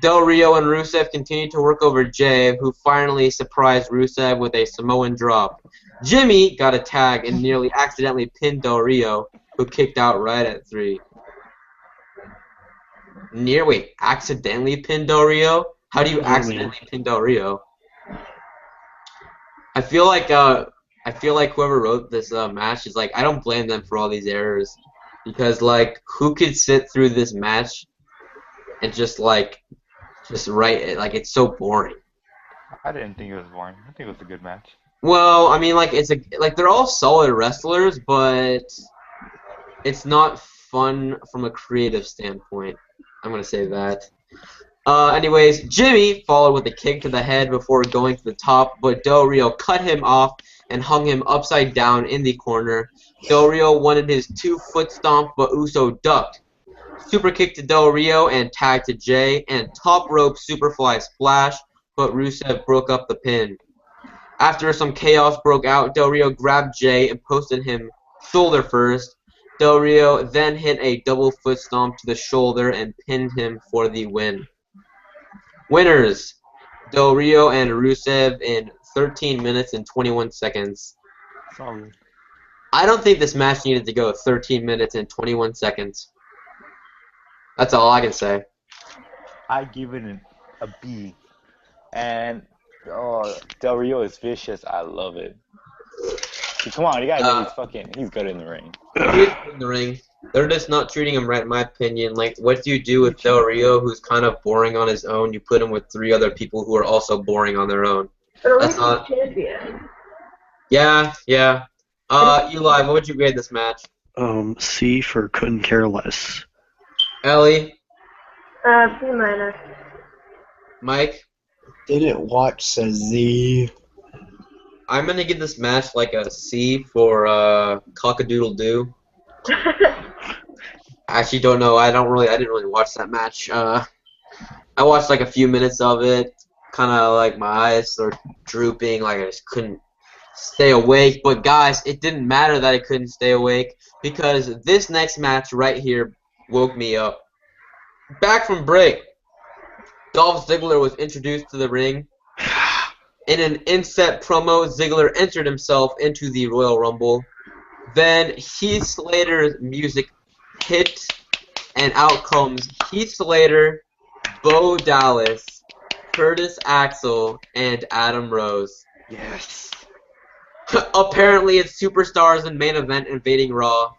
Del Rio and Rusev continued to work over Jay, who finally surprised Rusev with a Samoan drop. Jimmy got a tag and nearly accidentally pinned Del Rio, who kicked out right at 3. Accidentally pinned Del Rio? How do you accidentally pin Del Rio? I feel like whoever wrote this match is like, I don't blame them for all these errors, because like who could sit through this match and just write it? Like, it's so boring. I didn't think it was boring. I think it was a good match. Well, I mean, like they're all solid wrestlers, but it's not fun from a creative standpoint. I'm gonna say that. Anyways, Jimmy followed with a kick to the head before going to the top, but Del Rio cut him off and hung him upside down in the corner. Del Rio wanted his 2-foot stomp, but Uso ducked. Super kick to Del Rio and tag to Jay, and top rope superfly splash, but Rusev broke up the pin. After some chaos broke out, Del Rio grabbed Jay and posted him shoulder first. Del Rio then hit a double foot stomp to the shoulder and pinned him for the win. Winners, Del Rio and Rusev in 13 minutes and 21 seconds. Solid. I don't think this match needed to go 13 minutes and 21 seconds. That's all I can say. I give it a B. And Del Rio is vicious. I love it. Come on, you gotta know he's good in the ring. He's in the ring. They're just not treating him right, in my opinion. Like, what do you do with Del Rio, who's kind of boring on his own? You put him with 3 other people who are also boring on their own. But at That's least not. he's champion. Yeah. Eli, what would you grade this match? C for couldn't care less. Ellie, B-. Mike, Didn't watch, says Z. I'm gonna give this match like a C for cock-a-doodle-doo. Actually, don't know. I didn't really watch that match. I watched like a few minutes of it. Kind of like my eyes are drooping. Like I just couldn't stay awake. But guys, it didn't matter that I couldn't stay awake, because this next match right here woke me up. Back from break, Dolph Ziggler was introduced to the ring. In an inset promo, Ziggler entered himself into the Royal Rumble. Then Heath Slater's music hit, and out comes Heath Slater, Bo Dallas, Curtis Axel, and Adam Rose. Yes. Apparently, it's superstars in main event invading Raw.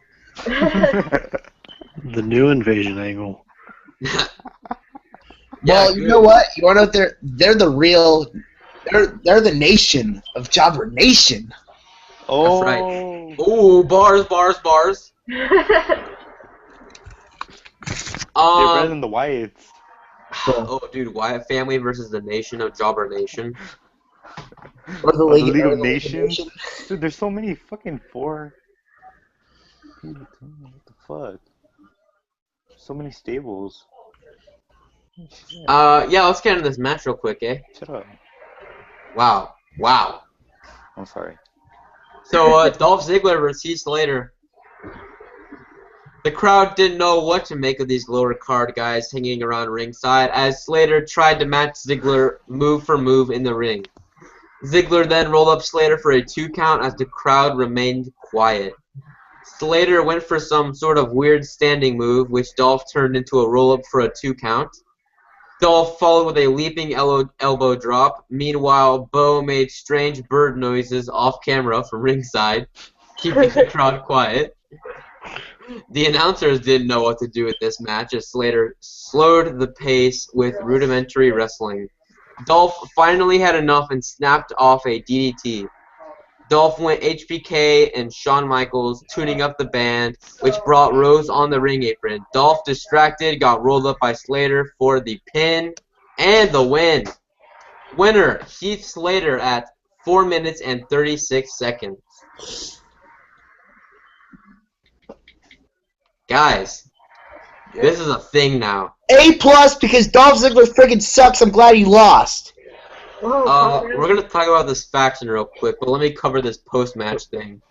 The new invasion angle. Well, you know what? You want to know they're the real. They're the nation of Jobber Nation. Oh. That's right. Ooh, bars. They're better than the Wyatts. Oh, dude, Wyatt family versus the nation of Jobber Nation. Or the League or of the Nations. Dude, there's so many fucking 4. What the fuck? So many stables. Shit. Yeah, let's get into this match real quick, eh? Shut up. Wow. I'm sorry. So, Dolph Ziggler versus Heath Slater. The crowd didn't know what to make of these lower card guys hanging around ringside, as Slater tried to match Ziggler move for move in the ring. Ziggler then rolled up Slater for a 2 count as the crowd remained quiet. Slater went for some sort of weird standing move, which Dolph turned into a roll-up for a 2 count. Dolph followed with a leaping elbow drop. Meanwhile, Bo made strange bird noises off camera from ringside, keeping the crowd quiet. The announcers didn't know what to do with this match, as Slater slowed the pace with rudimentary wrestling. Dolph finally had enough and snapped off a DDT. Dolph went HBK and Shawn Michaels, tuning up the band, which brought Rose on the ring apron. Dolph, distracted, got rolled up by Slater for the pin and the win. Winner, Heath Slater at 4 minutes and 36 seconds. Guys, this is a thing now. A+ because Dolph Ziggler friggin' sucks. I'm glad he lost. We're gonna talk about this faction real quick, but let me cover this post-match thing.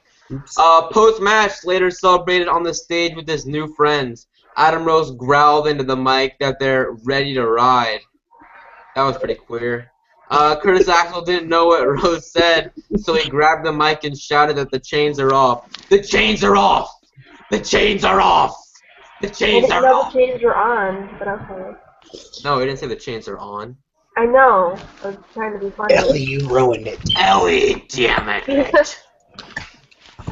Post-match, Slater celebrated on the stage with his new friends. Adam Rose growled into the mic that they're ready to ride. That was pretty queer. Curtis Axel didn't know what Rose said, so he grabbed the mic and shouted that the chains are off. The chains are off! The chains are off! The chains are off! The chains are on, but okay. No, he didn't say the chains are on. I know. I was trying to be funny. Ellie, you ruined it. Ellie, damn it. That's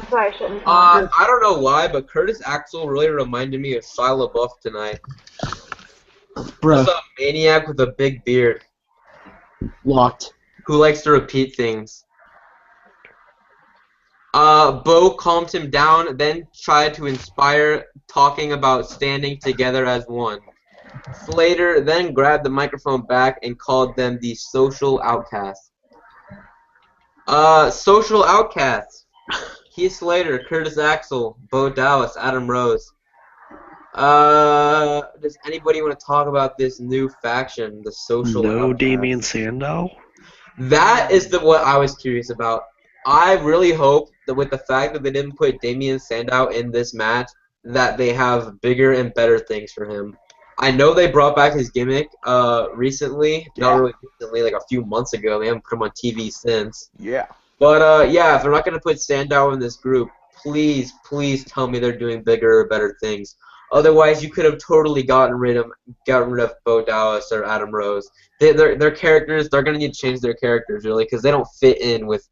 why I shouldn't talk. I don't know why, but Curtis Axel really reminded me of Shia LaBeouf tonight. Bruh, Just a maniac with a big beard locked. who likes to repeat things. Bo calmed him down, then tried to inspire, talking about standing together as one. Slater then grabbed the microphone back and called them the social outcasts. Social outcasts. Keith Slater, Curtis Axel, Bo Dallas, Adam Rose. Does anybody want to talk about this new faction, the social No outcasts? Damien Sandow? That is what I was curious about. I really hope that with the fact that they didn't put Damien Sandow in this match, that they have bigger and better things for him. I know they brought back his gimmick recently, not really recently, like a few months ago. They haven't put him on TV since. Yeah. But yeah, if they're not gonna put Sandow in this group, please tell me they're doing bigger or better things. Otherwise, you could have totally gotten rid of Bo Dallas or Adam Rose. Their characters, they're gonna need to change their characters really because they don't fit in with.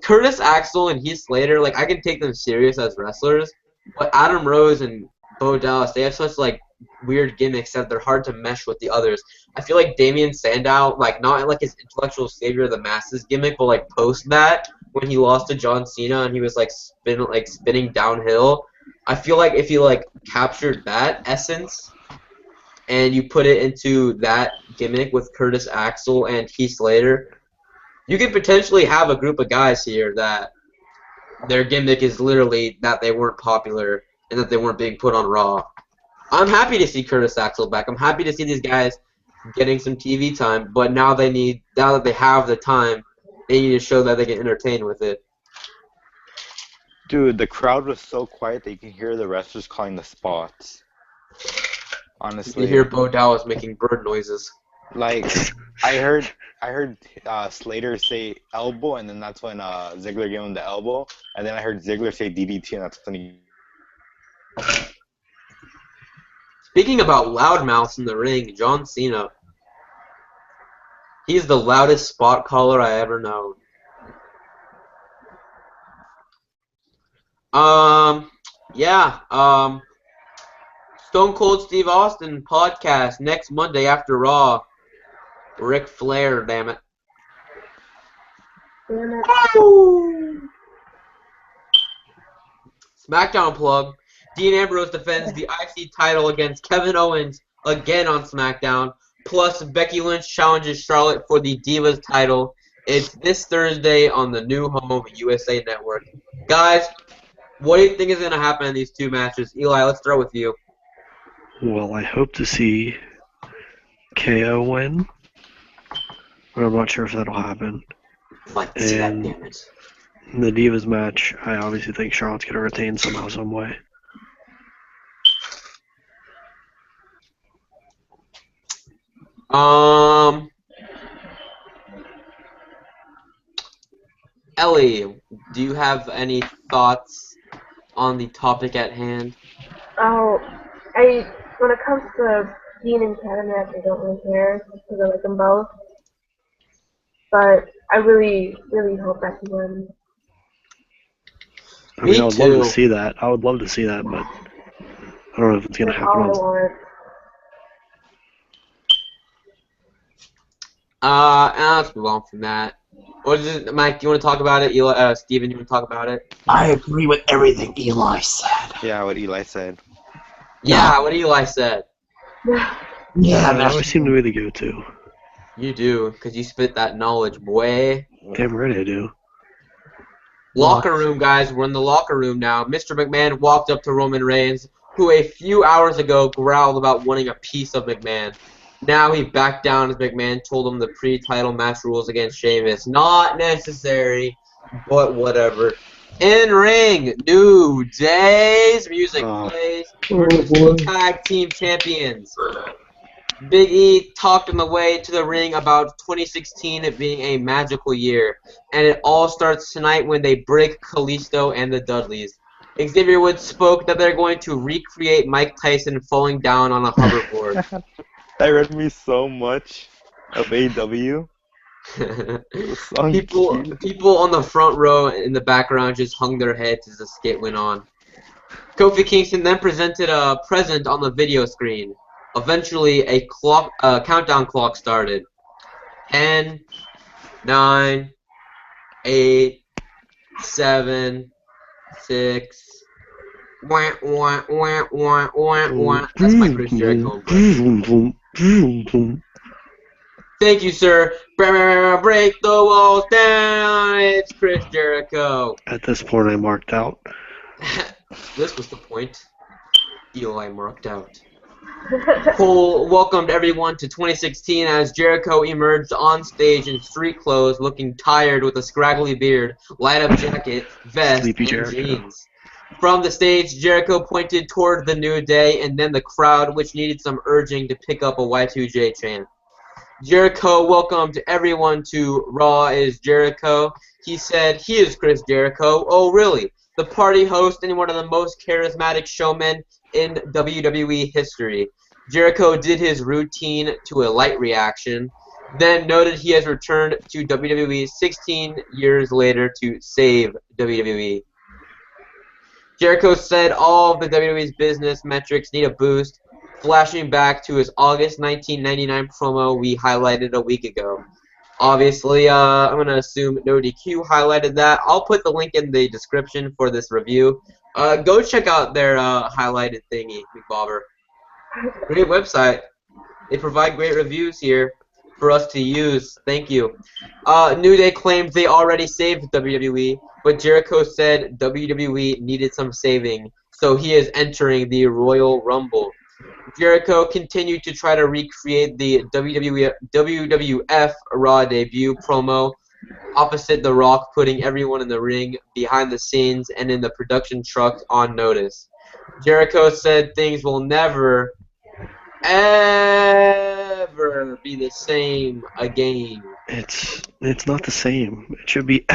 Curtis Axel and Heath Slater, like I can take them serious as wrestlers, but Adam Rose and Bo Dallas, they have such like weird gimmicks that they're hard to mesh with the others. I feel like Damien Sandow, like not like his intellectual savior of the masses gimmick, but like post that when he lost to John Cena and he was like spinning downhill. I feel like if you like captured that essence and you put it into that gimmick with Curtis Axel and Heath Slater, you could potentially have a group of guys here that their gimmick is literally that they weren't popular and that they weren't being put on Raw. I'm happy to see Curtis Axel back. I'm happy to see these guys getting some TV time, but now that they have the time, they need to show that they can entertain with it. Dude, the crowd was so quiet that you can hear the wrestlers calling the spots. Honestly. You hear Bo Dallas making bird noises. Like, I heard Slater say elbow, and then that's when Ziggler gave him the elbow, and then I heard Ziggler say DDT, and that's when he... Speaking about loudmouths in the ring, John Cena. He's the loudest spot caller I ever known. Yeah. Stone Cold Steve Austin podcast next Monday after Raw. Ric Flair, damn it. Damn it. Oh! SmackDown plug. Dean Ambrose defends the IC title against Kevin Owens again on SmackDown. Plus, Becky Lynch challenges Charlotte for the Divas title. It's this Thursday on the New Home USA Network. Guys, what do you think is going to happen in these two matches? Eli, let's start with you. Well, I hope to see KO win, but I'm not sure if that'll happen. I'd like to see that, damn it. In the Divas match, I obviously think Charlotte's going to retain somehow, some way. Ellie, do you have any thoughts on the topic at hand? Oh, when it comes to Dean and Kevin match, I don't really care because I like them both. But I really, really hope that he wins. I mean, I would love too. to see that. I would love to see that, but I don't know if it's going to That's all I happen. want. And let's move on from that. What is it, Mike? Do you want to talk about it? Eli, Steven, do you want to talk about it? I agree with everything Eli said. Yeah, what Eli said. Yeah, what Eli said. Yeah, I always seem to be the go-to. You do, because you spit that knowledge, boy. Damn right I do. Locker room, guys. We're in the locker room now. Mr. McMahon walked up to Roman Reigns, who a few hours ago growled about wanting a piece of McMahon. Now he backed down as McMahon told him the pre-title match rules against Sheamus. Not necessary, but whatever. In ring, New Day's music plays. Versus tag team champions. Big E talked on the way to the ring about 2016 being a magical year, and it all starts tonight when they break Kalisto and the Dudleys. Xavier Woods spoke that they're going to recreate Mike Tyson falling down on a hoverboard. That read me so much. of AEW. So cute. people on the front row in the background just hung their heads as the skit went on. Kofi Kingston then presented a present on the video screen. Eventually, a countdown clock started. 10, 9, 8, 7, 6. Wah, wah, wah, wah, wah, wah. That's my Chris Jericho impression. Thank you, sir. Break the walls down. It's Chris Jericho. At this point, I marked out. This was the point. Eli marked out. Cole welcomed everyone to 2016 as Jericho emerged on stage in street clothes, looking tired with a scraggly beard, light-up jacket, vest, Sleepy and Jericho. jeans. From the stage, Jericho pointed toward the New Day and then the crowd, which needed some urging to pick up a Y2J chant. Jericho welcomed everyone to Raw is Jericho. He said he is Chris Jericho. Oh, really? The party host and one of the most charismatic showmen in WWE history. Jericho did his routine to a light reaction, then noted he has returned to WWE 16 years later to save WWE. Jericho said all of the WWE's business metrics need a boost, flashing back to his August 1999 promo we highlighted a week ago. Obviously, I'm going to assume No DQ highlighted that. I'll put the link in the description for this review. Go check out their highlighted thingy, McBobber. Great website. They provide great reviews here for us to use. Thank you. New Day claimed they already saved WWE, but Jericho said WWE needed some saving, so he is entering the Royal Rumble. Jericho continued to try to recreate the WWF Raw debut promo opposite The Rock, putting everyone in the ring, behind the scenes, and in the production truck on notice. Jericho said things will never, ever be the same again. It's not the same. It should be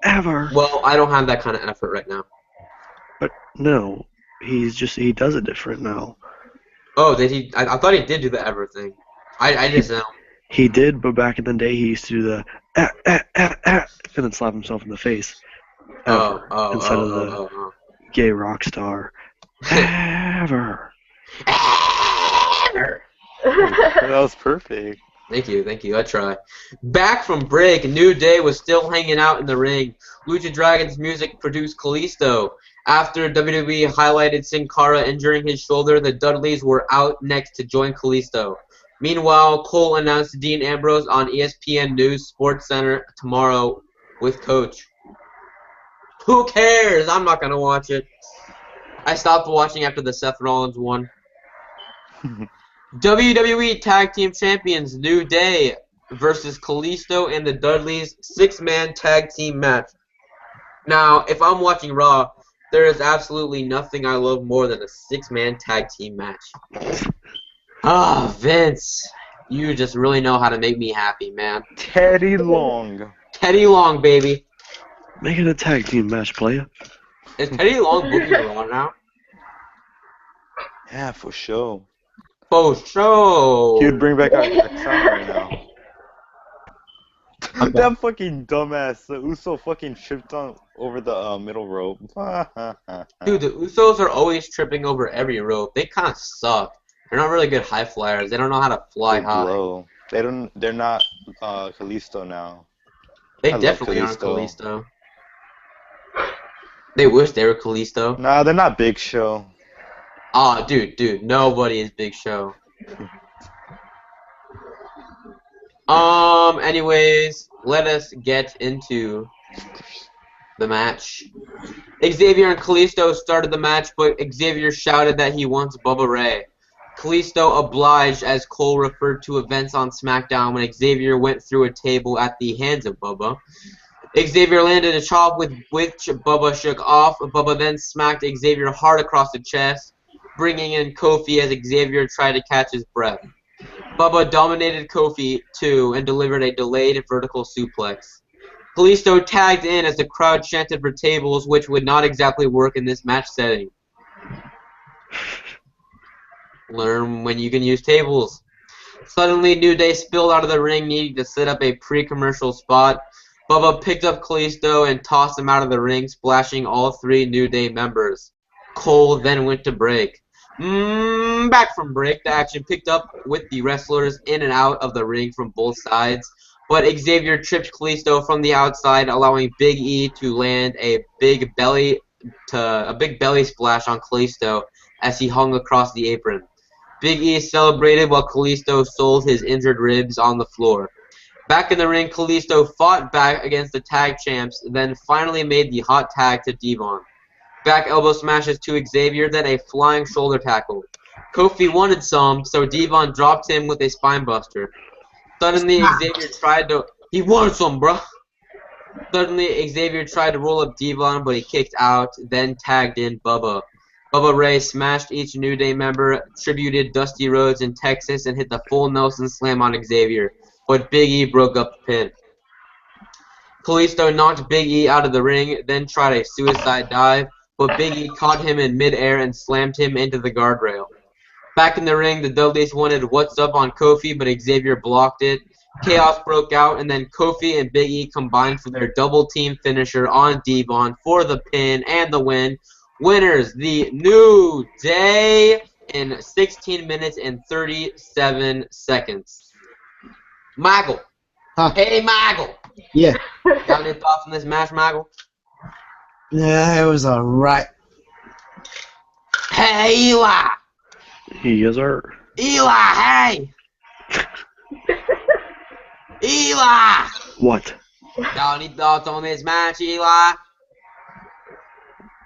ever. Well, I don't have that kind of effort right now. But no, he does it different now. Oh, did he? I thought he did do the ever thing. I just know. He did, but back in the day, he used to do the and then slap himself in the face. Ever, instead of the gay rock star. Ever. Ever. That was perfect. Thank you. I try. Back from break, New Day was still hanging out in the ring. Lucha Dragon's music produced Kalisto. After WWE highlighted Sin Cara injuring his shoulder, the Dudleys were out next to join Kalisto. Meanwhile, Cole announced Dean Ambrose on ESPN News Sports Center tomorrow with Coach. Who cares? I'm not going to watch it. I stopped watching after the Seth Rollins one. WWE Tag Team Champions New Day versus Kalisto and the Dudleys 6-man tag team match. Now, if I'm watching Raw, there is absolutely nothing I love more than a 6-man tag team match. Ah, Vince, you just really know how to make me happy, man. Teddy Long. Teddy Long, baby. Make it a tag team match, playa. Is Teddy Long booking Raw now? Yeah, for sure. For sure. He would bring back Oksana right now. That fucking dumbass Uso fucking tripped over the middle rope. Dude, the Usos are always tripping over every rope. They kind of suck. They're not really good high flyers. They don't know how to fly high. Low. They're not Kalisto now. They I definitely love aren't Kalisto. They wish they were Kalisto. Nah, they're not Big Show. Ah, dude, nobody is Big Show. Anyways, let us get into the match. Xavier and Kalisto started the match, but Xavier shouted that he wants Bubba Ray. Kalisto obliged as Cole referred to events on SmackDown when Xavier went through a table at the hands of Bubba. Xavier landed a chop with which Bubba shook off. Bubba then smacked Xavier hard across the chest, bringing in Kofi as Xavier tried to catch his breath. Bubba dominated Kofi, too, and delivered a delayed vertical suplex. Kalisto tagged in as the crowd chanted for tables, which would not exactly work in this match setting. Learn when you can use tables. Suddenly, New Day spilled out of the ring, needing to set up a pre-commercial spot. Bubba picked up Kalisto and tossed him out of the ring, splashing all 3 New Day members. Cole then went to break. Back from break, the action picked up with the wrestlers in and out of the ring from both sides, but Xavier tripped Kalisto from the outside, allowing Big E to land a big belly splash on Kalisto as he hung across the apron. Big E celebrated while Kalisto sold his injured ribs on the floor. Back in the ring, Kalisto fought back against the tag champs, then finally made the hot tag to Devon. Back elbow smashes to Xavier, then a flying shoulder tackle. Kofi wanted some, so Devon dropped him with a spinebuster. Suddenly, Xavier tried to... He wanted some, bro! Suddenly, Xavier tried to roll up Devon, but he kicked out, then tagged in Bubba. Bubba Ray smashed each New Day member, tributed Dusty Rhodes in Texas, and hit the full Nelson Slam on Xavier, but Big E broke up the pin. Kalisto knocked Big E out of the ring, then tried a suicide dive, but Big E caught him in midair and slammed him into the guardrail. Back in the ring, the Dudleys wanted What's Up on Kofi, but Xavier blocked it. Chaos broke out, and then Kofi and Big E combined for their double-team finisher on Devon for the pin and the win. Winners, the New Day, in 16 minutes and 37 seconds. Michael. Huh? Hey, Michael. Yeah. Got any thoughts on this match, Michael? Yeah, it was alright. Hey, Eli. Yes, sir. Eli, hey. Eli. What? Got any thoughts on this match, Eli?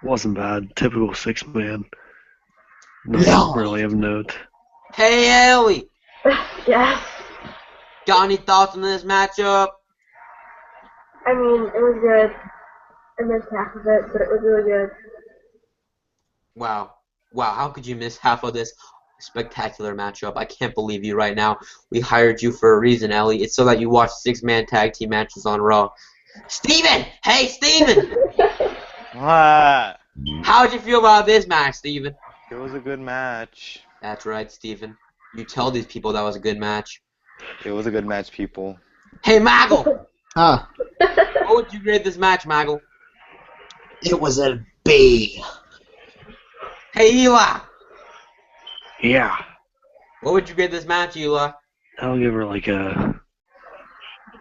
Wasn't bad. Typical 6-man. No. Nothing really of note. Hey, Ellie. Yes. Got any thoughts on this matchup? I mean, it was good. I missed half of it, but it was really good. Wow. Wow, how could you miss half of this spectacular matchup? I can't believe you right now. We hired you for a reason, Ellie. It's so that you watch 6-man tag team matches on Raw. Steven! Hey, Steven! What? How'd you feel about this match, Steven? It was a good match. That's right, Steven. You tell these people that was a good match. It was a good match, people. Hey, Michael! Huh? What would you grade this match, Michael? It was a B. Hey, Eli! Yeah. What would you grade this match, Eli? I'll give her like a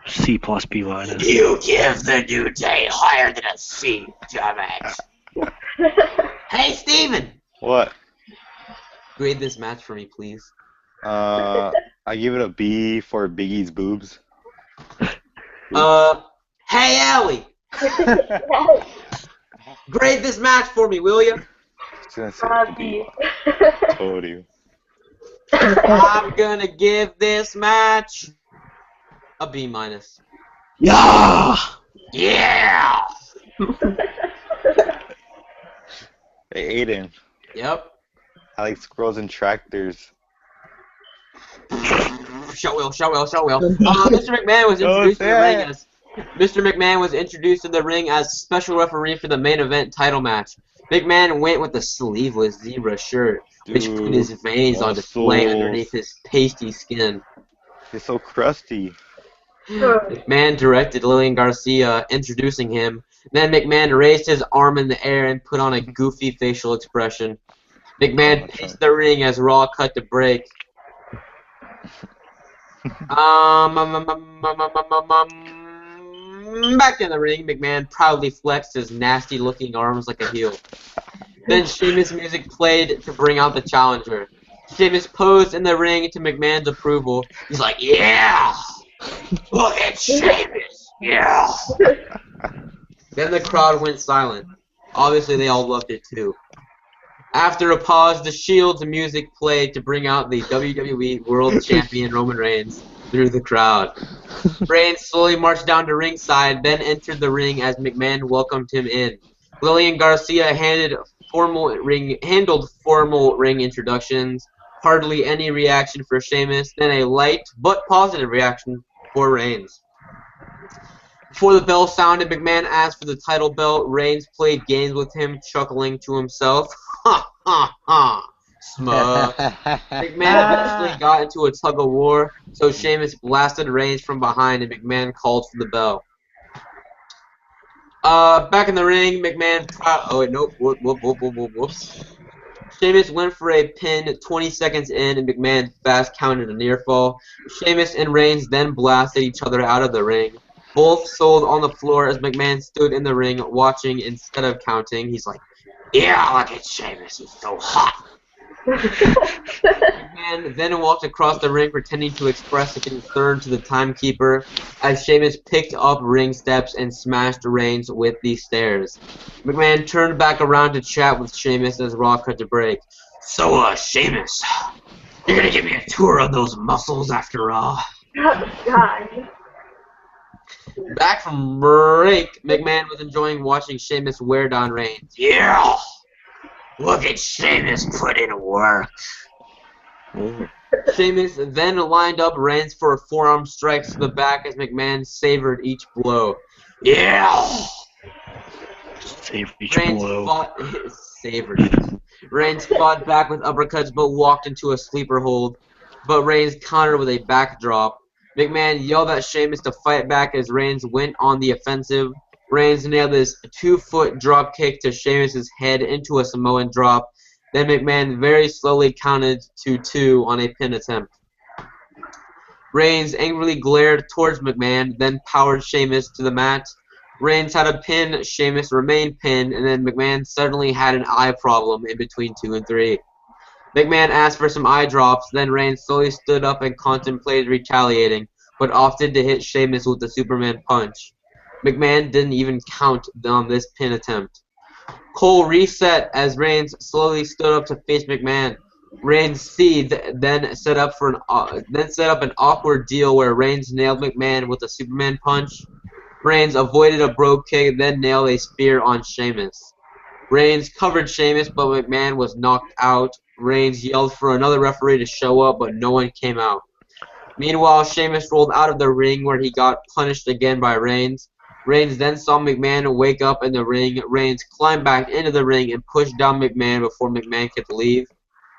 C plus B minus. You give the New Day higher than a C, dumbass. Hey, Steven! What? Grade this match for me, please. I give it a B for Biggie's boobs. Hey, Ellie! Grade this match for me, will you? Just gonna say B. Told you. I'm gonna give this match a B minus. Yeah. Yeah! Hey, Aiden. Yep. I like squirrels and tractors. Shut will. Mr. McMahon was introduced to the ring as Mr. McMahon was introduced to the ring as special referee for the main event title match. McMahon went with a sleeveless zebra shirt, which put his veins on display underneath his pasty skin. It's so crusty. McMahon directed Lillian Garcia, introducing him. Then McMahon raised his arm in the air and put on a goofy facial expression. McMahon paced the ring as Raw cut to break. Back in the ring, McMahon proudly flexed his nasty-looking arms like a heel. Then Sheamus' music played to bring out the challenger. Sheamus posed in the ring to McMahon's approval. He's like, yeah! Look at Sheamus! Yeah! Then the crowd went silent. Obviously, they all loved it too. After a pause, the Shield's music played to bring out the WWE World Champion Roman Reigns through the crowd. Reigns slowly marched down to ringside, then entered the ring as McMahon welcomed him in. Lillian Garcia handled formal ring introductions, hardly any reaction for Sheamus, then a light but positive reaction for Reigns. Before the bell sounded, McMahon asked for the title belt. Reigns played games with him, chuckling to himself. Ha ha ha! Smuck. McMahon eventually got into a tug of war, so Sheamus blasted Reigns from behind, and McMahon called for the bell. Back in the ring, McMahon. Oh wait, nope. Whoops. Sheamus went for a pin 20 seconds in, and McMahon fast counted a near fall. Sheamus and Reigns then blasted each other out of the ring. Both sold on the floor as McMahon stood in the ring watching instead of counting. He's like, "Yeah, look at Sheamus. He's so hot." McMahon then walked across the ring pretending to express a concern to the timekeeper as Sheamus picked up ring steps and smashed Reigns with the stairs. McMahon turned back around to chat with Sheamus as Raw cut to break. So, Sheamus, you're gonna give me a tour of those muscles after Raw? God. Back from break, McMahon was enjoying watching Sheamus wear down Reigns. Yeah! Look at Sheamus put in work. Sheamus then lined up Reigns for a forearm strike to the back as McMahon savored each blow. Yeah! Saved each Reigns blow. Reigns fought back with uppercuts but walked into a sleeper hold. But Reigns countered with a backdrop. McMahon yelled at Sheamus to fight back as Reigns went on the offensive. Reigns nailed his 2-foot drop kick to Sheamus' head into a Samoan drop. Then McMahon very slowly counted to 2 on a pin attempt. Reigns angrily glared towards McMahon, then powered Sheamus to the mat. Reigns had a pin, Sheamus remained pinned, and then McMahon suddenly had an eye problem in between 2 and 3. McMahon asked for some eye drops, then Reigns slowly stood up and contemplated retaliating, but opted to hit Sheamus with the Superman punch. McMahon didn't even count on this pin attempt. Cole reset as Reigns slowly stood up to face McMahon. Reigns seethed, then set up an awkward deal where Reigns nailed McMahon with a Superman punch. Reigns avoided a Bro kick, then nailed a spear on Sheamus. Reigns covered Sheamus, but McMahon was knocked out. Reigns yelled for another referee to show up, but no one came out. Meanwhile, Sheamus rolled out of the ring where he got punished again by Reigns. Reigns then saw McMahon wake up in the ring. Reigns climbed back into the ring and pushed down McMahon before McMahon could leave.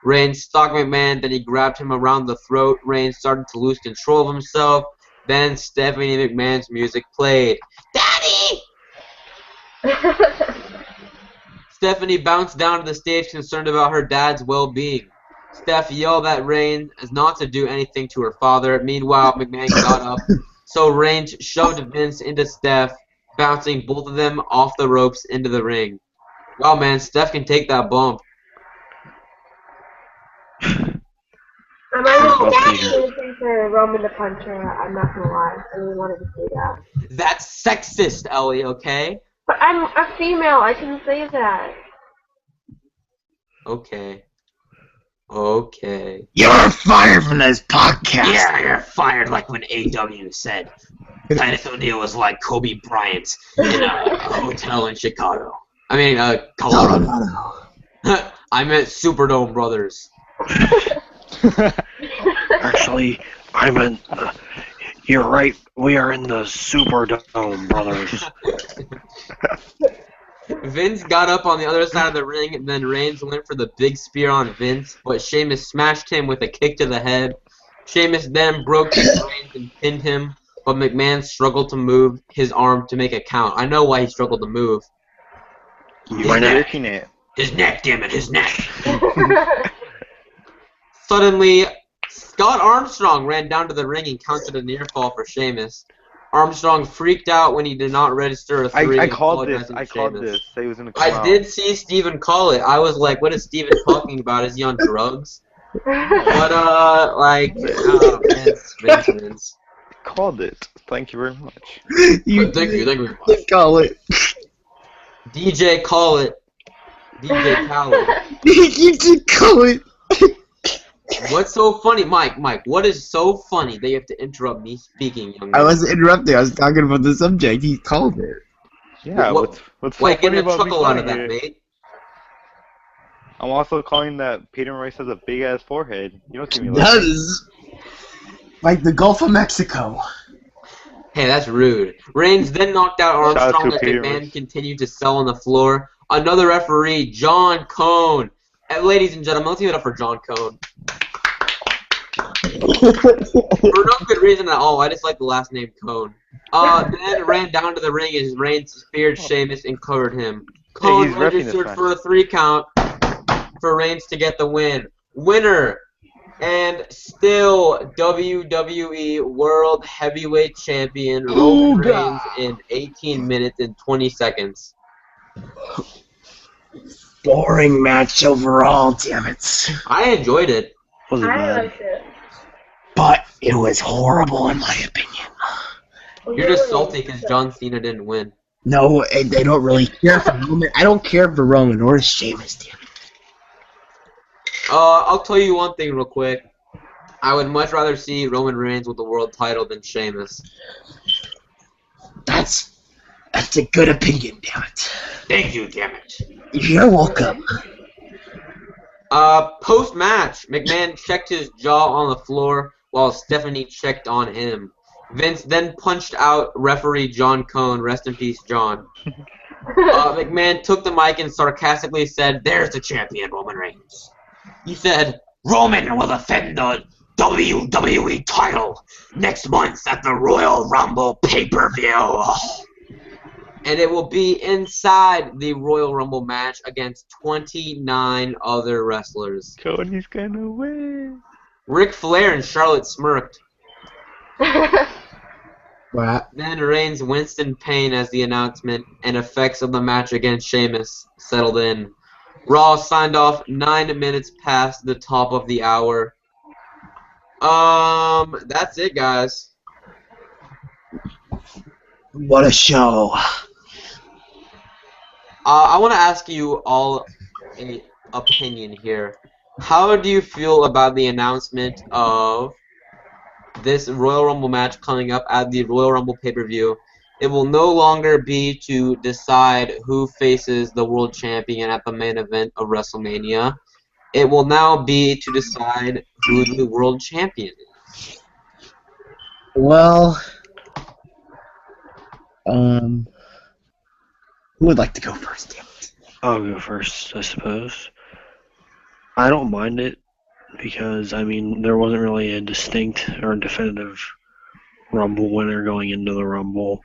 Reigns stalked McMahon, then he grabbed him around the throat. Reigns started to lose control of himself. Then Stephanie McMahon's music played. Daddy! Stephanie bounced down to the stage concerned about her dad's well-being. Steph yelled at Reigns not to do anything to her father. Meanwhile, McMahon got up. So Reigns shoved Vince into Steph, bouncing both of them off the ropes into the ring. Wow, man, Steph can take that bump. I might have anything for Roman the Puncher. I'm not gonna lie. I really wanted to say that. That's sexist, Ellie, okay? But I'm a female. I can say that. Okay. Okay. You're fired from this podcast. Yeah, you're fired like when AW said Titus O'Neil was like Kobe Bryant in a hotel in Chicago. I mean, Colorado. I meant Superdome Brothers. Actually, I meant, you're right, we are in the Superdome, brothers. Vince got up on the other side of the ring, and then Reigns went for the big spear on Vince, but Sheamus smashed him with a kick to the head. Sheamus then broke his Reigns and pinned him, but McMahon struggled to move his arm to make a count. I know why he struggled to move. You were working it. His neck, damn it, his neck. Suddenly, Scott Armstrong ran down to the ring and counted a near fall for Sheamus. Armstrong freaked out when he did not register a 3. I called this. I called this. Say he was gonna come out. I did see Steven call it. I was like, what is Steven talking about? Is he on drugs? But, Vince. I called it. Thank you very much. Thank you very much. Call it. DJ, call it. DJ Khaled. You did call it. What's so funny, Mike, what is so funny that you have to interrupt me speaking, young man? I wasn't interrupting. I was talking about the subject. He called it. Yeah, what's so why funny get a about me chuckle out of calling that, it? mate? I'm also calling that Peyton Royce has a big-ass forehead. You don't see me He like does. Like the Gulf of Mexico. Hey, that's rude. Reigns then knocked out Shout out Armstrong to as Peter McMahon Royce. continued to sell on the floor. Another referee, John Cone, Ladies and gentlemen, let's give it up for John Cone. For no good reason at all. I just like the last name Cone. Then ran down to the ring as Reigns speared Sheamus and covered him. Cone he's reffing this registered match. for a 3 count for Reigns to get the win. Winner and still WWE World Heavyweight Champion Roman Reigns in 18 minutes and 20 seconds. Boring match overall, damn it. I enjoyed it. Wasn't I bad. liked it. But it was horrible in my opinion. You're just salty because John Cena didn't win. No, they don't really care for Roman. I don't care for Roman or Sheamus, damn it. I'll tell you one thing real quick. I would much rather see Roman Reigns with the world title than Sheamus. That's a good opinion, damn it. Thank you, damn it. You're welcome. Post-match, McMahon checked his jaw on the floor while Stephanie checked on him. Vince then punched out referee John Cone. Rest in peace, John. McMahon took the mic and sarcastically said, "There's the champion, Roman Reigns." He said, "Roman will defend the WWE title next month at the Royal Rumble pay-per-view. And it will be inside the Royal Rumble match against 29 other wrestlers." Cody's gonna win. Ric Flair and Charlotte smirked. What? Then Reigns winced in pain as the announcement and effects of the match against Sheamus settled in. Raw signed off 9 minutes past the top of the hour. That's it, guys. What a show. I want to ask you all an opinion here. How do you feel about the announcement of this Royal Rumble match coming up at the Royal Rumble pay-per-view? It will no longer be to decide who faces the world champion at the main event of WrestleMania. It will now be to decide who the world champion is. Well, who would like to go first, damn it? I'll go first, I suppose. I don't mind it because, I mean, there wasn't really a distinct or definitive Rumble winner going into the Rumble,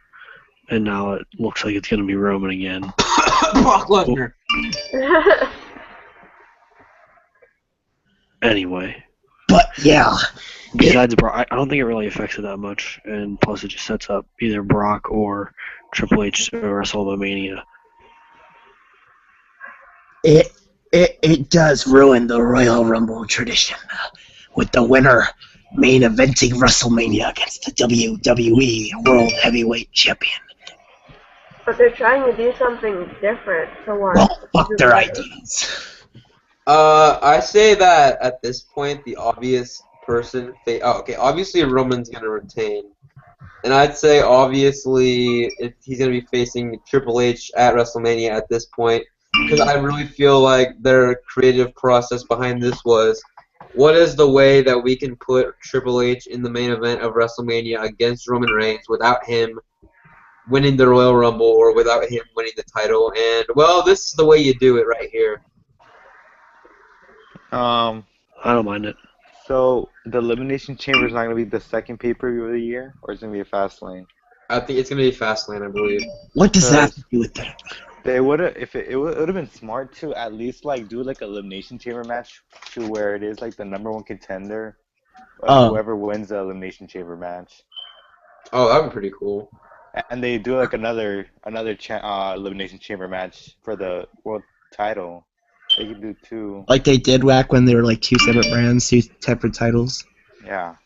and now it looks like it's going to be Roman again. Brock Lesnar. Anyway. But, yeah. Besides Brock, I don't think it really affects it that much, and plus it just sets up either Brock or Triple H to WrestleMania. It does ruin the Royal Rumble tradition, with the winner main eventing WrestleMania against the WWE World Heavyweight Champion. But they're trying to do something different for once. Well, fuck their ideas. I say that at this point, the obvious person... obviously Roman's going to retain. And I'd say, obviously, if he's going to be facing Triple H at WrestleMania at this point, because I really feel like their creative process behind this was, what is the way that we can put Triple H in the main event of WrestleMania against Roman Reigns without him winning the Royal Rumble or without him winning the title? And, well, this is the way you do it right here. I don't mind it. So the Elimination Chamber is not going to be the second pay-per-view of the year, or is it going to be a Fastlane? I think it's going to be Fastlane, I believe. What does that have to do with that? They would have, if it would have been smart to at least like do like a Elimination Chamber match to where it is like the #1 contender, whoever wins the Elimination Chamber match. Oh, that would be pretty cool. And they do like another Elimination Chamber match for the world title. They could do 2. Like they did back when they were like 2 separate brands, 2 separate titles. Yeah.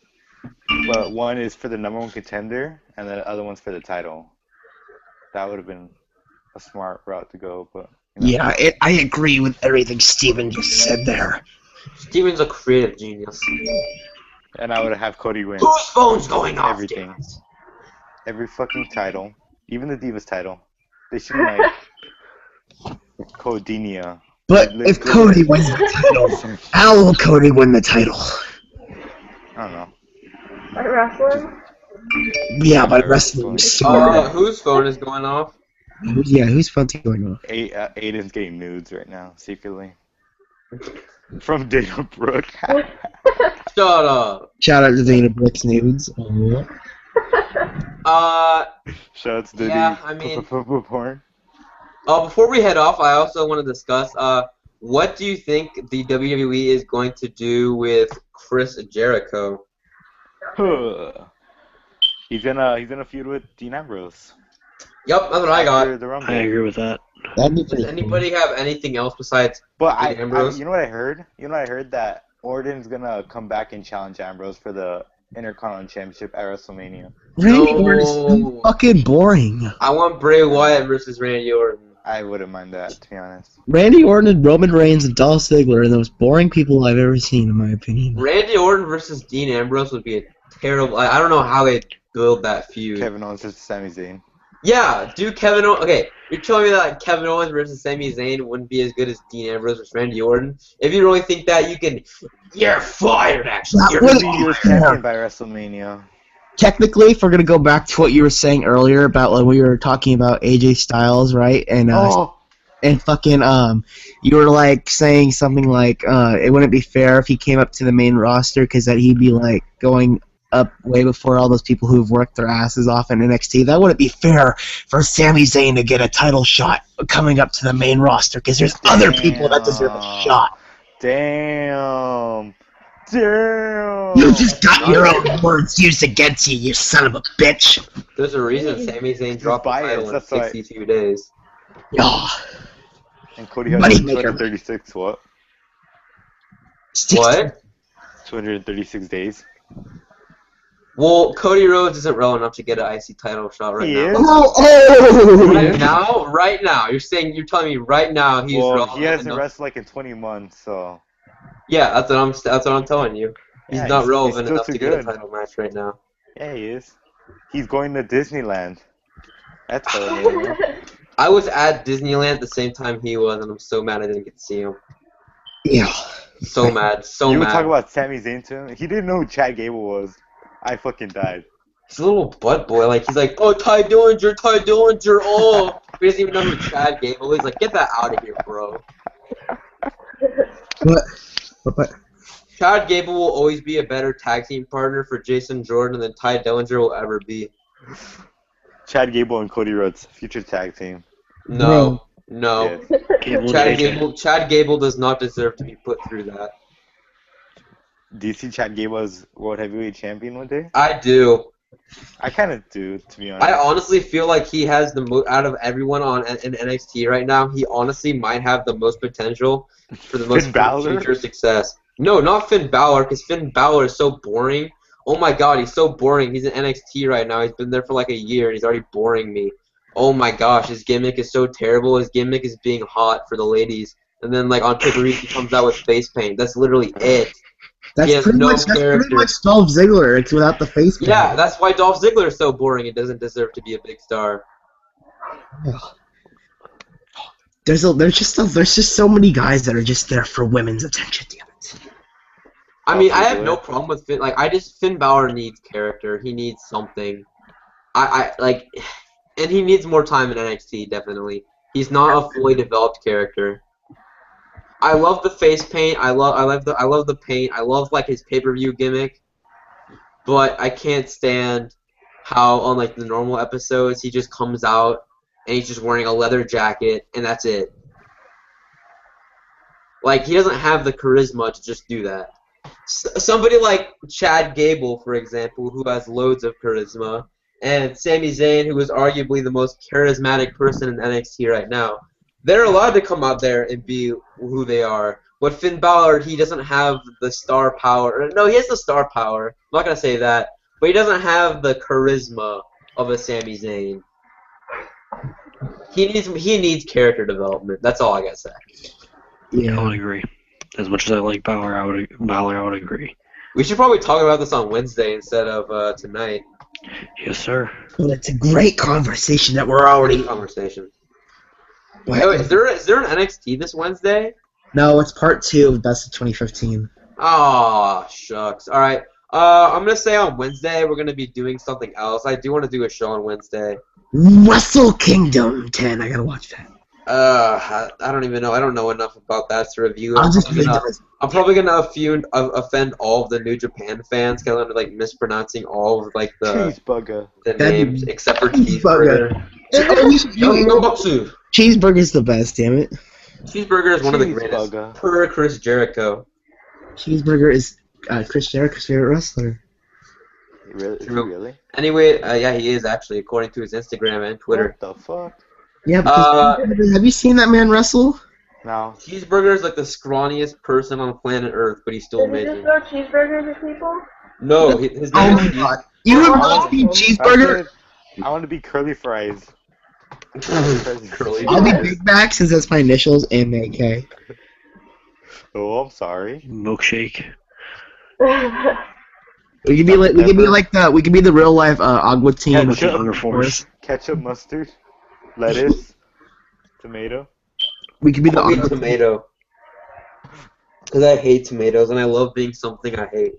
But one is for the #1 contender, and the other one's for the title. That would have been a smart route to go, but... You know. Yeah, I agree with everything Steven just said there. Steven's a creative genius. And I would have Cody win. Whose phone's going off? Everything. Every fucking title. Even the Divas title. They should like... Codinia. But if Cody wins the title, how will Cody win the title? I don't know. By wrestling? Yeah, by wrestling. Whose phone is going off? Yeah, whose phone's going off? Aiden's getting nudes right now, secretly. From Dana Brooke. Shut up. Shout out to Dana Brooks Nudes. Oh. Shout out to Yeah, the I mean- porn. Before we head off, I also want to discuss, what do you think the WWE is going to do with Chris Jericho? He's gonna feud with Dean Ambrose. Yep, that's what I got. After the Rumble. I agree with that. That'd be Does pretty anybody have anything else besides But Dean Ambrose? you know what I heard? You know what I heard? That Orton's gonna come back and challenge Ambrose for the Intercontinental Championship at WrestleMania. Randy Orton is so fucking boring. I want Bray Wyatt versus Randy Orton. I wouldn't mind that, to be honest. Randy Orton and Roman Reigns and Dolph Ziggler are the most boring people I've ever seen, in my opinion. Randy Orton versus Dean Ambrose would be a terrible... I don't know how they'd build that feud. Kevin Owens versus Sami Zayn. Yeah, do Kevin Owens... Okay, you're telling me that Kevin Owens versus Sami Zayn wouldn't be as good as Dean Ambrose versus Randy Orton? If you really think that, you can... You're fired, actually. That You're would- He'll be US champion by WrestleMania. Technically, if we're gonna go back to what you were saying earlier about when we were talking about AJ Styles, right? And fucking you were like saying something like it wouldn't be fair if he came up to the main roster because that he'd be like going up way before all those people who've worked their asses off in NXT. That wouldn't be fair for Sami Zayn to get a title shot coming up to the main roster because there's other people that deserve a shot. Damn. Damn. You just got your own words used against you, you son of a bitch. There's a reason Sami Zayn dropped the biased, title in that's why. 62 days. Oh, And Cody has Moneymaker. 236 what? What? 236 days. Well, Cody Rhodes isn't relevant enough to get an IC title shot right He now. is? Right now, you're telling me right now he's Well, relevant he hasn't enough. wrestled like in 20 months, so. Yeah, that's what I'm telling you. He's Yeah, not he's relevant still enough too to get a good. title match right now. Yeah, he is. He's going to Disneyland. That's funny. I was at Disneyland at the same time he was, and I'm so mad I didn't get to see him. yeah. So mad, so You would mad. talk about Sami Zayn to him? He didn't know who Chad Gable was. I fucking died. He's a little butt boy. Like, he's like, oh, Ty Dillinger, oh. He doesn't even know who Chad Gable is. Like, get that out of here, bro. But Chad Gable will always be a better tag team partner for Jason Jordan than Ty Dillinger will ever be. Chad Gable and Cody Rhodes, future tag team. No. Yes. Cable and AJ. Chad Gable does not deserve to be put through that. Do you see Chad Gable as World Heavyweight Champion one day? I do. I kind of do, to be honest. I honestly feel like he has the most out of everyone in NXT right now. He honestly might have the most potential for the most Finn Balor? future success. No, not Finn Balor, because Finn Balor is so boring. Oh my god, he's so boring. He's in NXT right now. He's been there for like a year, and he's already boring me. Oh my gosh, his gimmick is so terrible. His gimmick is being hot for the ladies. And then, like, on pay-per-view, he comes out with face paint. That's literally it. He has that's no pretty character. much Dolph Ziggler. It's without the face paint. Yeah, that's why Dolph Ziggler is so boring and doesn't deserve to be a big star. There's just so many guys that are just there for women's attention. Damn it. I mean, I have no problem with Finn. Like, Finn Balor needs character. He needs something. And he needs more time in NXT, definitely. He's not a fully developed character. I love the face paint. I love the paint. I love like his pay-per-view gimmick. But I can't stand how on like the normal episodes he just comes out and he's just wearing a leather jacket and that's it. Like, he doesn't have the charisma to just do that. Somebody like Chad Gable, for example, who has loads of charisma, and Sami Zayn, who is arguably the most charismatic person in NXT right now, they're allowed to come out there and be who they are. But Finn Balor, he doesn't have the star power. No, he has the star power. I'm not going to say that. But he doesn't have the charisma of a Sami Zayn. He needs character development. That's all I got to say. I would agree. As much as I like Balor, I would agree. We should probably talk about this on Wednesday instead of tonight. Yes, sir. Well, it's a great conversation that we're already. Conversation. What? Hey, wait, is there an NXT this Wednesday? No, it's part 2 of Best of 2015. Oh, shucks. All right. I'm gonna say on Wednesday we're gonna be doing something else. I do want to do a show on Wednesday. Wrestle Kingdom 10. I gotta watch that. I don't even know. I don't know enough about that to review. I'm I'll probably gonna offend all of the New Japan fans because I'm like mispronouncing all of like Cheeseburger. the That'd be names except for cheeseburger. Cheeseburger. You Yongotsu. Cheeseburger's the best, damn it. Cheeseburger is one of the greatest. Cheeseburger. Per Chris Jericho. Cheeseburger is Chris Jericho's favorite wrestler. Really? Is he True. really? Anyway, yeah, he is actually, according to his Instagram and Twitter. What the fuck? Yeah, because have you seen that man wrestle? No. Cheeseburger is like the scrawniest person on planet Earth, but he's still Does he just amazing. throw cheeseburgers at people? No, his Oh name my is god. You would not see Cheeseburger? I want to be curly fries. Curly I'll be fries. Big Mac since that's my initials, M-A-K. Oh, I'm sorry. Milkshake. We could be the real life Agua team. With the Hunger Force. Ketchup, mustard, lettuce, tomato. We could be the I'll be Agua tomato. Because I hate tomatoes and I love being something I hate.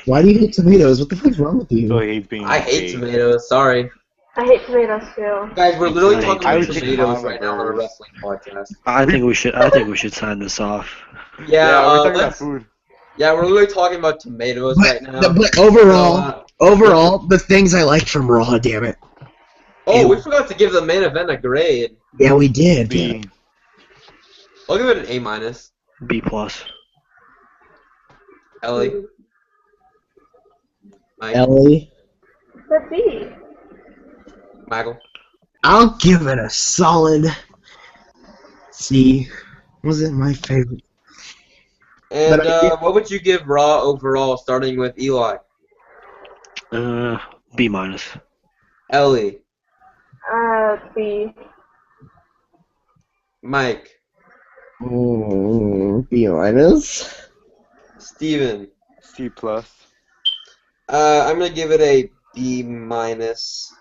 Why do you hate tomatoes? What the fuck's wrong with you? So I hate being I hate gay. tomatoes, sorry. I hate tomatoes too. Guys, we're literally I hate talking about tomatoes. tomatoes right now on a wrestling podcast. I think we should sign this off. Yeah, we're talking about food. Yeah, we're literally talking about tomatoes right now. But overall, the things I liked from Raw, damn it. Oh, we forgot to give the main event a grade. Yeah, we did. B. Yeah. I'll give it an A-. B plus. Ellie. Mike. Ellie, But B. Michael. I'll give it a solid C. Wasn't my favorite. And But what would you give Raw overall, starting with Eli? B minus. Ellie. B. Mike. B minus. Steven. C plus. I'm gonna give it a B minus.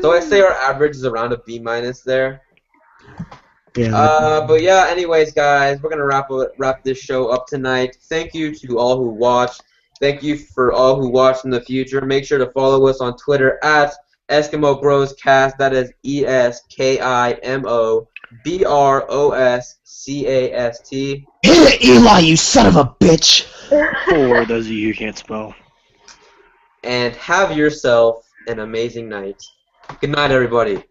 So I say our average is around a B minus there. Yeah. But yeah, anyways, guys, we're gonna wrap this show up tonight. Thank you to all who watched. Thank you for all who watch in the future. Make sure to follow us on Twitter at Eskimo Bros Cast. That is ESKIMO BROSCAST. Hit it, Eli, you son of a bitch! For those of you who can't spell. And have yourself an amazing night. Good night, everybody.